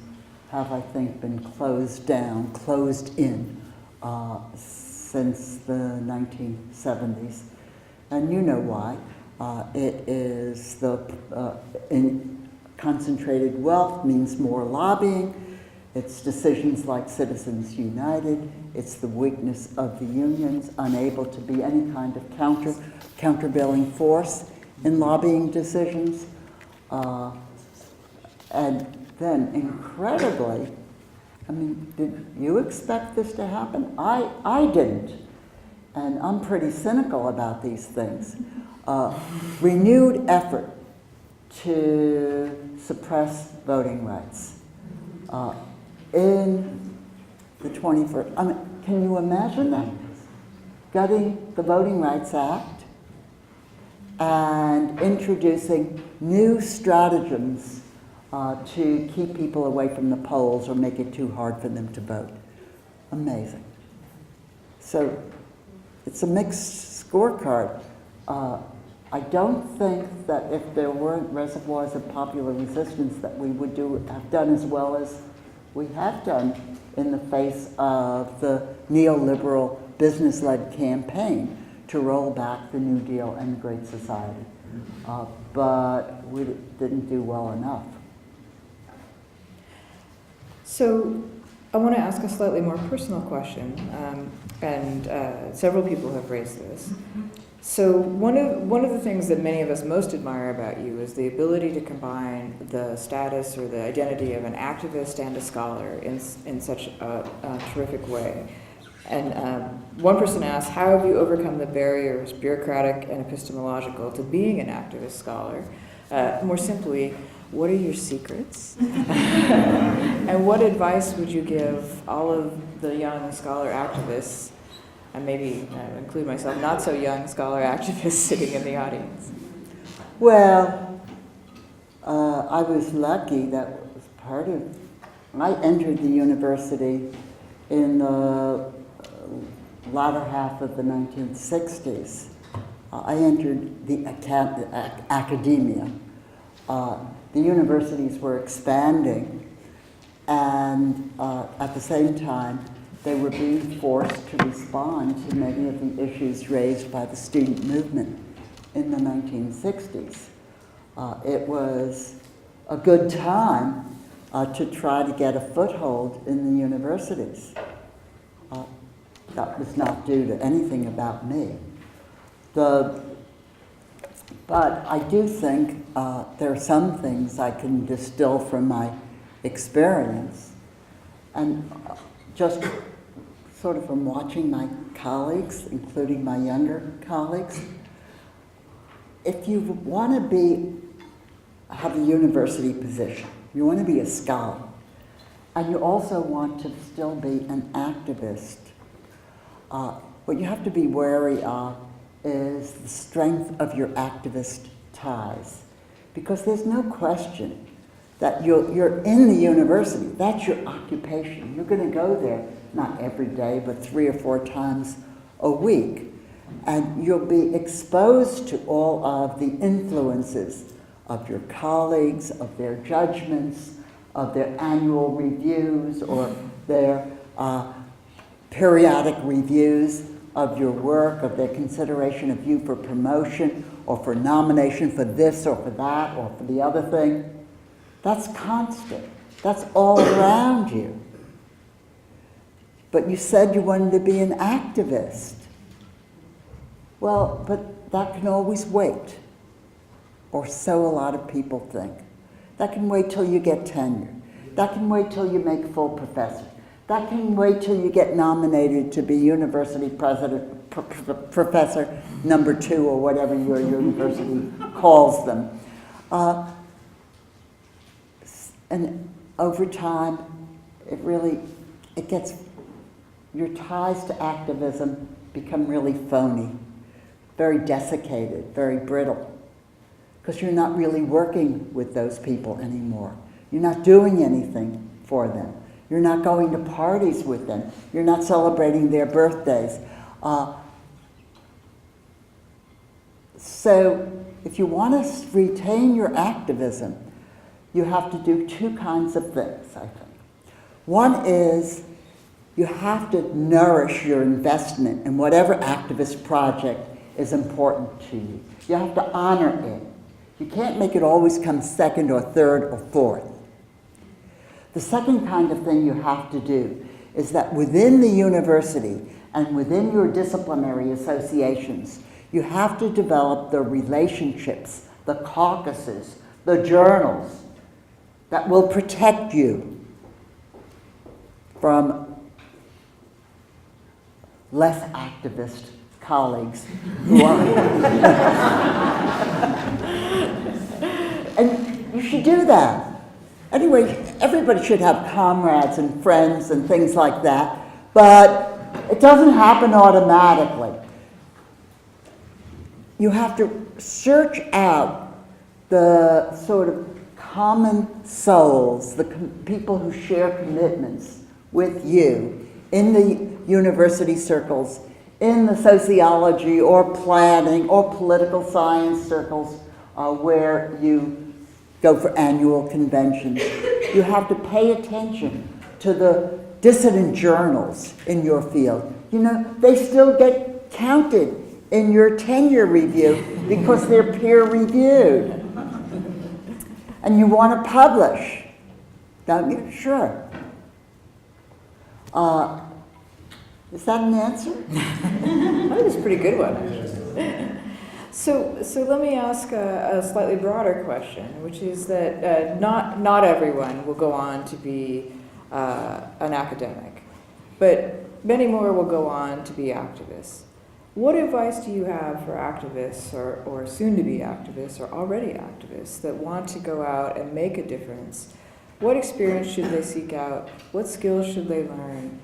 have, I think, been closed in since the 1970s. And you know why. It is concentrated wealth means more lobbying. It's decisions like Citizens United. It's the weakness of the unions, unable to be any kind of countervailing force in lobbying decisions. And then, incredibly, did you expect this to happen? I didn't. And I'm pretty cynical about these things. renewed effort to suppress voting rights in the 21st. I mean, can you imagine that? Gutting the Voting Rights Act and introducing new stratagems to keep people away from the polls or make it too hard for them to vote. Amazing. So it's a mixed scorecard. I don't think that if there weren't reservoirs of popular resistance that we would have done as well as we have done in the face of the neoliberal business-led campaign to roll back the New Deal and the Great Society. But we didn't do well enough. So I want to ask a slightly more personal question, and several people have raised this. So one of the things that many of us most admire about you is the ability to combine the status or the identity of an activist and a scholar in such a terrific way. And one person asked, how have you overcome the barriers, bureaucratic and epistemological, to being an activist scholar? More simply, what are your secrets? And what advice would you give all of the young scholar activists, and maybe include myself, not so young scholar activists sitting in the audience? Well, I was lucky that was part of, I entered the university in the latter half of the 1960s. I entered the academia. The universities were expanding, and at the same time, they were being forced to respond to many of the issues raised by the student movement in the 1960s. It was a good time to try to get a foothold in the universities. That was not due to anything about me. But I do think there are some things I can distill from my experience, and just sort of from watching my colleagues, including my younger colleagues. If you want to have a university position, you want to be a scholar, and you also want to still be an activist, what you have to be wary of is the strength of your activist ties. Because there's no question that you're in the university, that's your occupation. You're going to go there, not every day, but 3 or 4 times a week. And you'll be exposed to all of the influences of your colleagues, of their judgments, of their annual reviews or their periodic reviews of your work, of their consideration of you for promotion or for nomination for this or for that or for the other thing. That's constant. That's all around you. But you said you wanted to be an activist. Well, but that can always wait, or so a lot of people think. That can wait till you get tenure. That can wait till you make full professor. That can wait till you get nominated to be university president, professor number 2, or whatever your university calls them. And over time, your ties to activism become really phony, very desiccated, very brittle, because you're not really working with those people anymore. You're not doing anything for them. You're not going to parties with them. You're not celebrating their birthdays. So if you want to retain your activism, you have to do 2 kinds of things, I think. One is you have to nourish your investment in whatever activist project is important to you. You have to honor it. You can't make it always come second or third or fourth. The second kind of thing you have to do is that within the university and within your disciplinary associations, you have to develop the relationships, the caucuses, the journals that will protect you from less activist colleagues who are. And you should do that. Anyway, everybody should have comrades and friends and things like that, but it doesn't happen automatically. You have to search out the sort of common souls, the people who share commitments with you in the university circles, in the sociology or planning or political science circles where you go for annual conventions. You have to pay attention to the dissident journals in your field. You know, they still get counted in your tenure review because they're peer reviewed. And you want to publish, don't you? Sure. Is that an answer? I think it's a pretty good one, actually. So let me ask a slightly broader question, which is that not everyone will go on to be an academic, but many more will go on to be activists. What advice do you have for activists or soon-to-be activists or already activists that want to go out and make a difference? What experience should they seek out? What skills should they learn?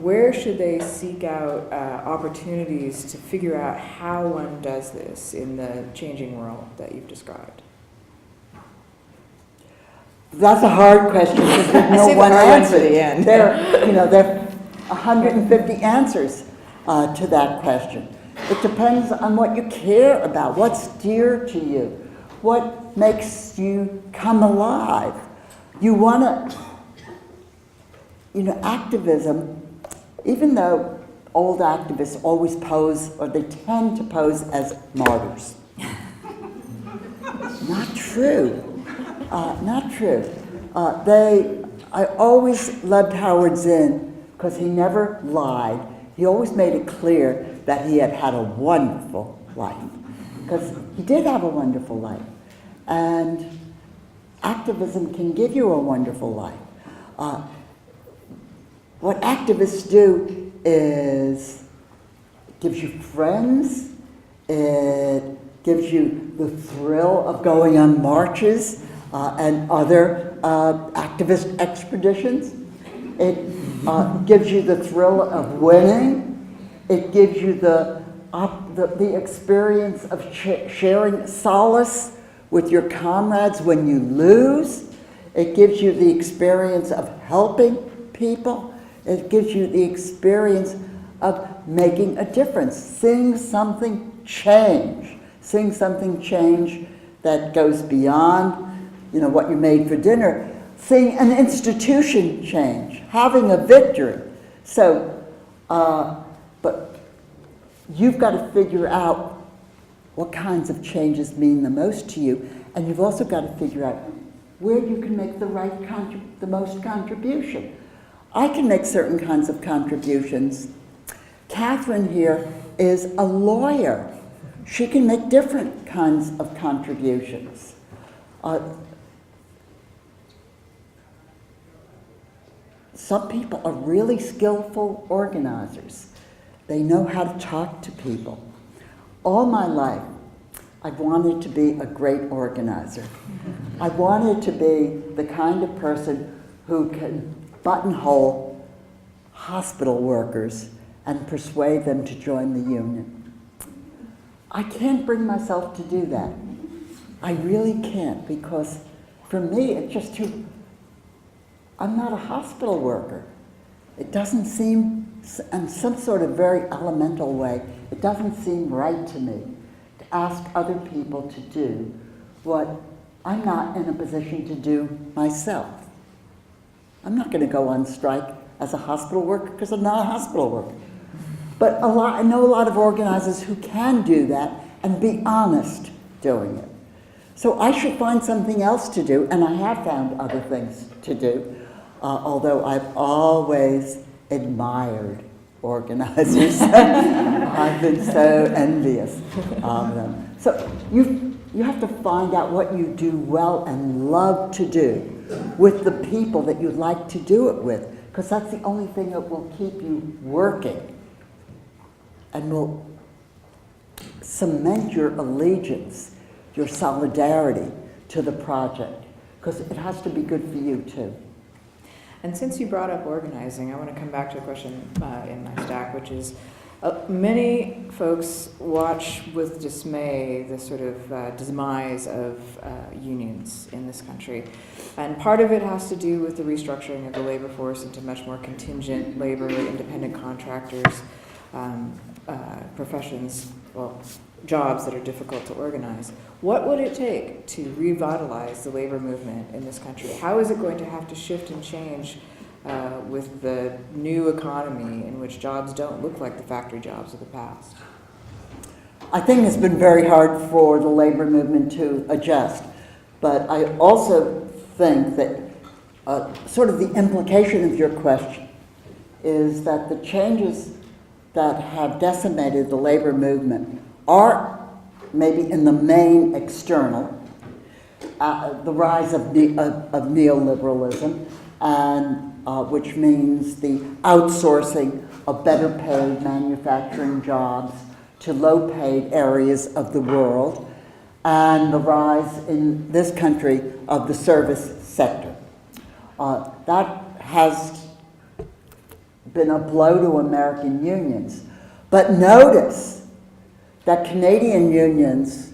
Where should they seek out opportunities to figure out how one does this in the changing world that you've described? That's a hard question because there's no one answer. The end. There are 150 answers to that question. It depends on what you care about, what's dear to you, what makes you come alive. You want to, activism, even though old activists always pose, or they tend to pose as martyrs. Not true. Not true. I always loved Howard Zinn because he never lied. He always made it clear that he had had a wonderful life, because he did have a wonderful life. And activism can give you a wonderful life. What activists do is it gives you friends, it gives you the thrill of going on marches and other activist expeditions. It gives you the thrill of winning. It gives you the experience of sharing solace with your comrades when you lose. It gives you the experience of helping people. It gives you the experience of making a difference, seeing something change that goes beyond, what you made for dinner, seeing an institution change, having a victory. So, but you've got to figure out what kinds of changes mean the most to you, and you've also got to figure out where you can make the most contribution. I can make certain kinds of contributions. Catherine here is a lawyer. She can make different kinds of contributions. Some people are really skillful organizers. They know how to talk to people. All my life, I've wanted to be a great organizer. I wanted to be the kind of person who can buttonhole hospital workers and persuade them to join the union. I can't bring myself to do that. I really can't, because for me, it's just too, I'm not a hospital worker. It doesn't seem, in some sort of very elemental way, it doesn't seem right to me to ask other people to do what I'm not in a position to do myself. I'm not going to go on strike as a hospital worker because I'm not a hospital worker. But I know a lot of organizers who can do that and be honest doing it. So I should find something else to do, and I have found other things to do, although I've always admired organizers. I've been so envious of them. So you have to find out what you do well and love to do with the people that you like to do it with, because that's the only thing that will keep you working and will cement your allegiance, your solidarity to the project, because it has to be good for you too. And since you brought up organizing, I want to come back to a question in my stack, which is many folks watch with dismay the sort of demise of unions in this country. And part of it has to do with the restructuring of the labor force into much more contingent labor, independent contractors, professions, well, jobs that are difficult to organize. What would it take to revitalize the labor movement in this country? How is it going to have to shift and change with the new economy in which jobs don't look like the factory jobs of the past? I think it's been very hard for the labor movement to adjust, but I also think that sort of the implication of your question is that the changes that have decimated the labor movement are maybe in the main external, the rise of neoliberalism, and which means the outsourcing of better paid manufacturing jobs to low paid areas of the world, and the rise in this country of the service sector. That has been a blow to American unions. But notice that Canadian unions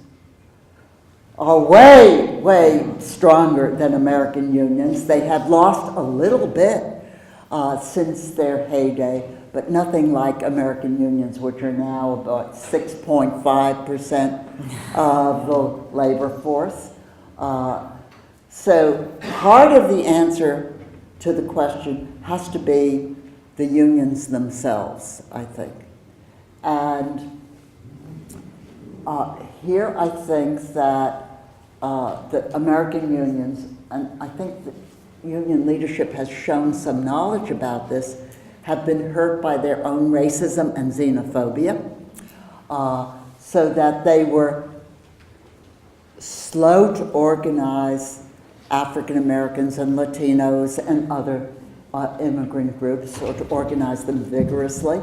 are way, way stronger than American unions. They have lost a little bit since their heyday, but nothing like American unions, which are now about 6.5% of the labor force. So part of the answer to the question has to be the unions themselves, I think. And here I think that the American unions, and I think that union leadership has shown some knowledge about this, have been hurt by their own racism and xenophobia, so that they were slow to organize African Americans and Latinos and other immigrant groups, or to organize them vigorously.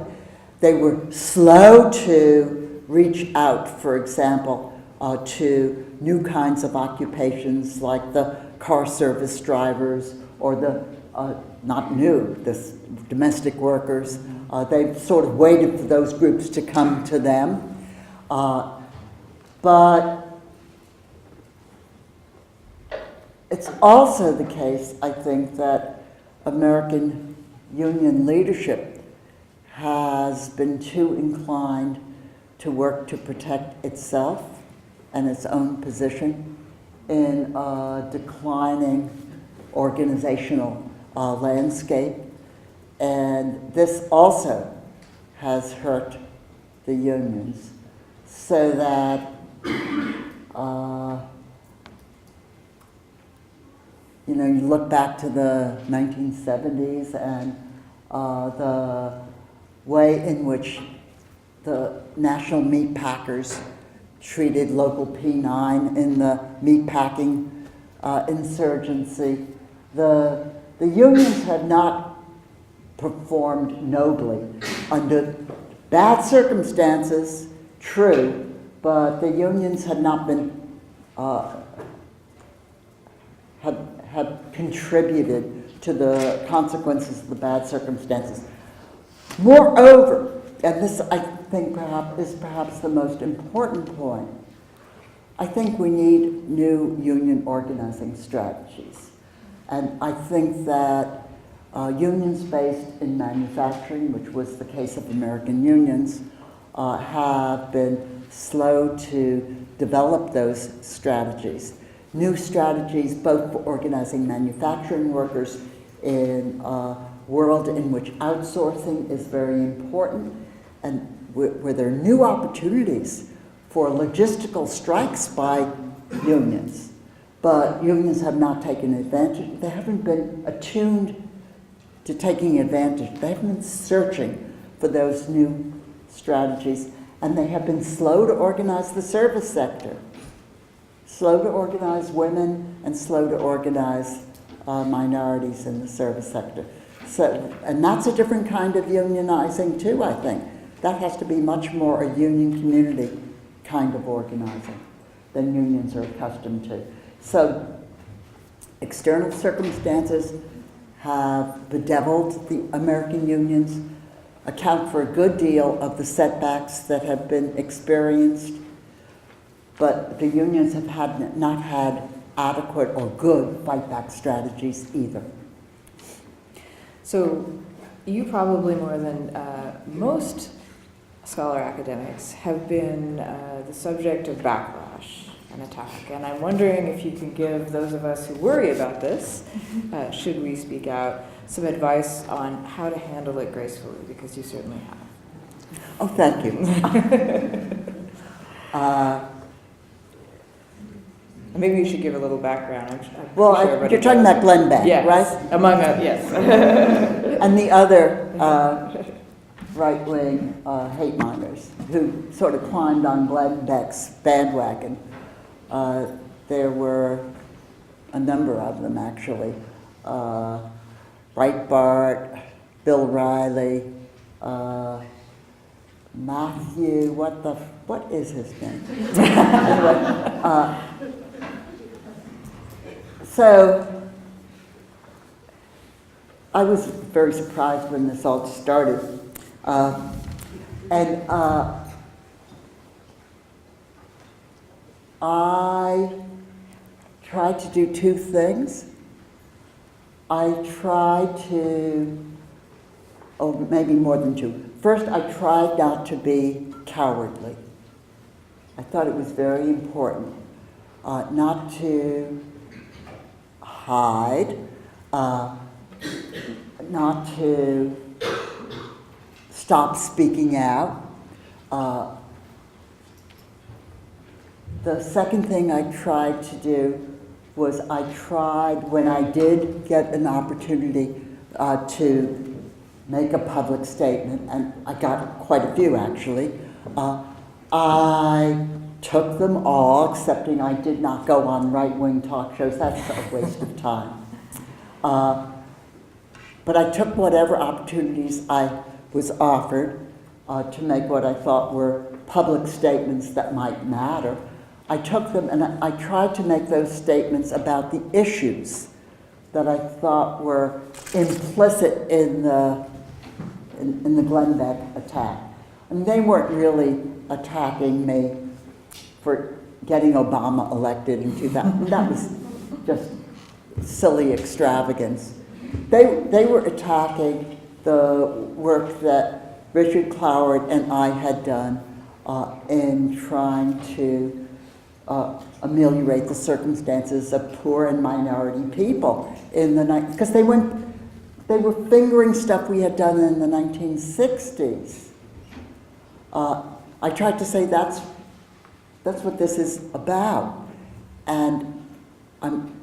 They were slow to reach out, for example, to new kinds of occupations like the car service drivers or the, not new, the domestic workers. They sort of waited for those groups to come to them. But it's also the case, I think, that American union leadership has been too inclined to work to protect itself and its own position in a declining organizational landscape. And this also has hurt the unions, so that you look back to the 1970s and the way in which the national meat packers treated local P9 in the meatpacking insurgency. The unions have not performed nobly under bad circumstances, true, but the unions had not been have contributed to the consequences of the bad circumstances. Moreover, and this I think is perhaps the most important point, I think we need new union organizing strategies. And I think that unions based in manufacturing, which was the case of American unions, have been slow to develop those strategies. New strategies both for organizing manufacturing workers in a world in which outsourcing is very important, and where there are new opportunities for logistical strikes by unions. But unions have not taken advantage. They haven't been attuned to taking advantage. They haven't been searching for those new strategies, and they have been slow to organize the service sector, slow to organize women, and slow to organize minorities in the service sector. So, and that's a different kind of unionizing too, I think. That has to be much more a union community kind of organizing than unions are accustomed to. So external circumstances have bedeviled the American unions, account for a good deal of the setbacks that have been experienced, but the unions have not had adequate or good fight-back strategies either. So you probably more than most scholar academics have been the subject of backlash and attack. And I'm wondering if you can give those of us who worry about this, should we speak out, some advice on how to handle it gracefully, because you certainly have. Oh, thank you. Maybe you should give a little background. I'm Well, sure everybody you're talking knows. about Glenn Beck, Yes, right? among us, yes. And the other right-wing hate miners who sort of climbed on Glenn Beck's bandwagon. There were a number of them, actually. Breitbart, Bill Riley, Matthew, what is his name? Anyway, so I was very surprised when this all started. I tried to do two things. I tried to, maybe more than two. First, I tried not to be cowardly. I thought it was very important not to hide, not to stop speaking out. The second thing I tried to do was I tried, when I did get an opportunity to make a public statement, and I got quite a few actually, I took them all, excepting I did not go on right-wing talk shows. That's a waste of time. But I took whatever opportunities I was offered to make what I thought were public statements that might matter. I took them and I tried to make those statements about the issues that I thought were implicit in the Glenn Beck attack. And they weren't really attacking me for getting Obama elected in 2000. That was just silly extravagance. They were attacking the work that Richard Cloward and I had done in trying to ameliorate the circumstances of poor and minority people in the night, because they were fingering stuff we had done in the 1960s. I tried to say that's what this is about, and I'm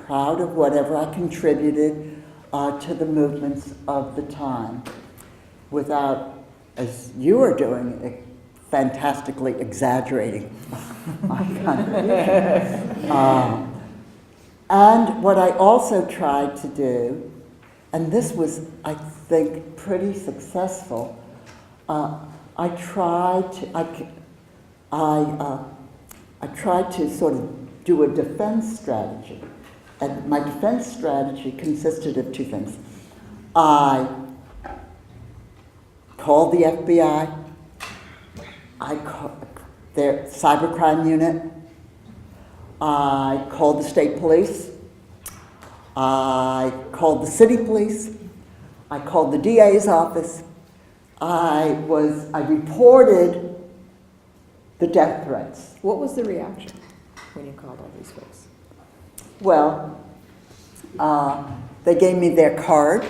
proud of whatever I contributed to the movements of the time, without, as you are doing, fantastically exaggerating my contribution. And what I also tried to do, and this was, I think, pretty successful, I tried to sort of do a defense strategy. And my defense strategy consisted of two things. I called the FBI, their cybercrime unit, I called the state police, I called the city police, I called the DA's office, I reported the death threats. What was the reaction when you called all these folks? Well, they gave me their card.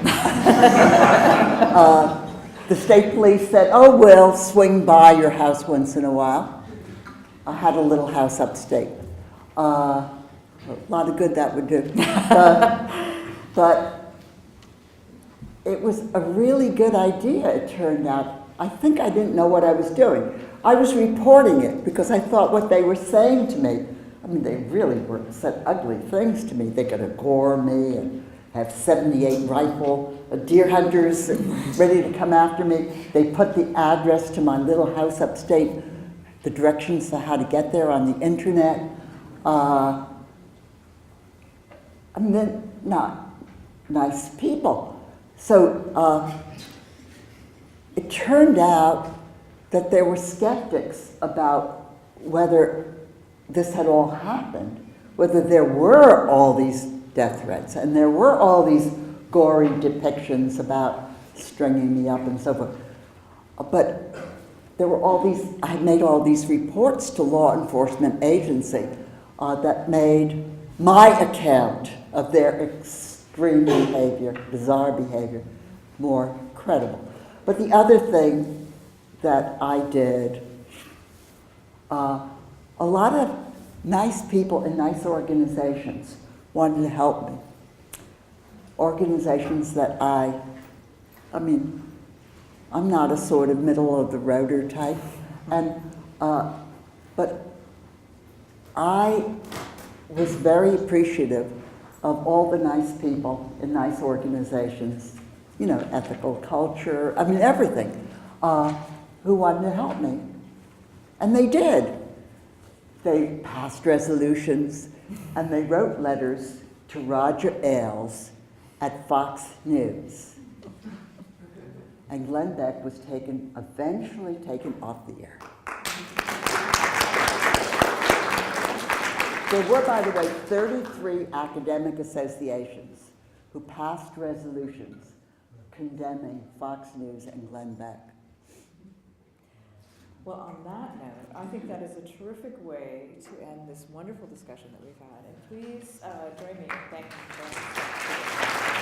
The state police said, "Oh, we'll swing by your house once in a while." I had a little house upstate. A lot of good that would do. But it was a really good idea, it turned out. I think I didn't know what I was doing. I was reporting it because I thought what they were saying to me, I mean, they really said ugly things to me. They could gore me and have 78 rifle deer hunters ready to come after me. They put the address to my little house upstate the directions to how to get there on the internet. I mean, they're not nice people. So it turned out that there were skeptics about whether this had all happened, whether there were all these death threats, and there were all these gory depictions about stringing me up and so forth. But there were all these, I had made all these reports to law enforcement agency that made my account of their extreme behavior, bizarre behavior, more credible. But the other thing that I did, a lot of nice people in nice organizations wanted to help me. Organizations that I mean, I'm not a sort of middle-of-the-roader type, and but I was very appreciative of all the nice people in nice organizations, you know, ethical culture, I mean, everything, who wanted to help me. And they did. They passed resolutions, and they wrote letters to Roger Ailes at Fox News. And Glenn Beck was eventually taken off the air. There were, by the way, 33 academic associations who passed resolutions condemning Fox News and Glenn Beck. Well, on that note, I think that is a terrific way to end this wonderful discussion that we've had. And please join me in thanking Glenn.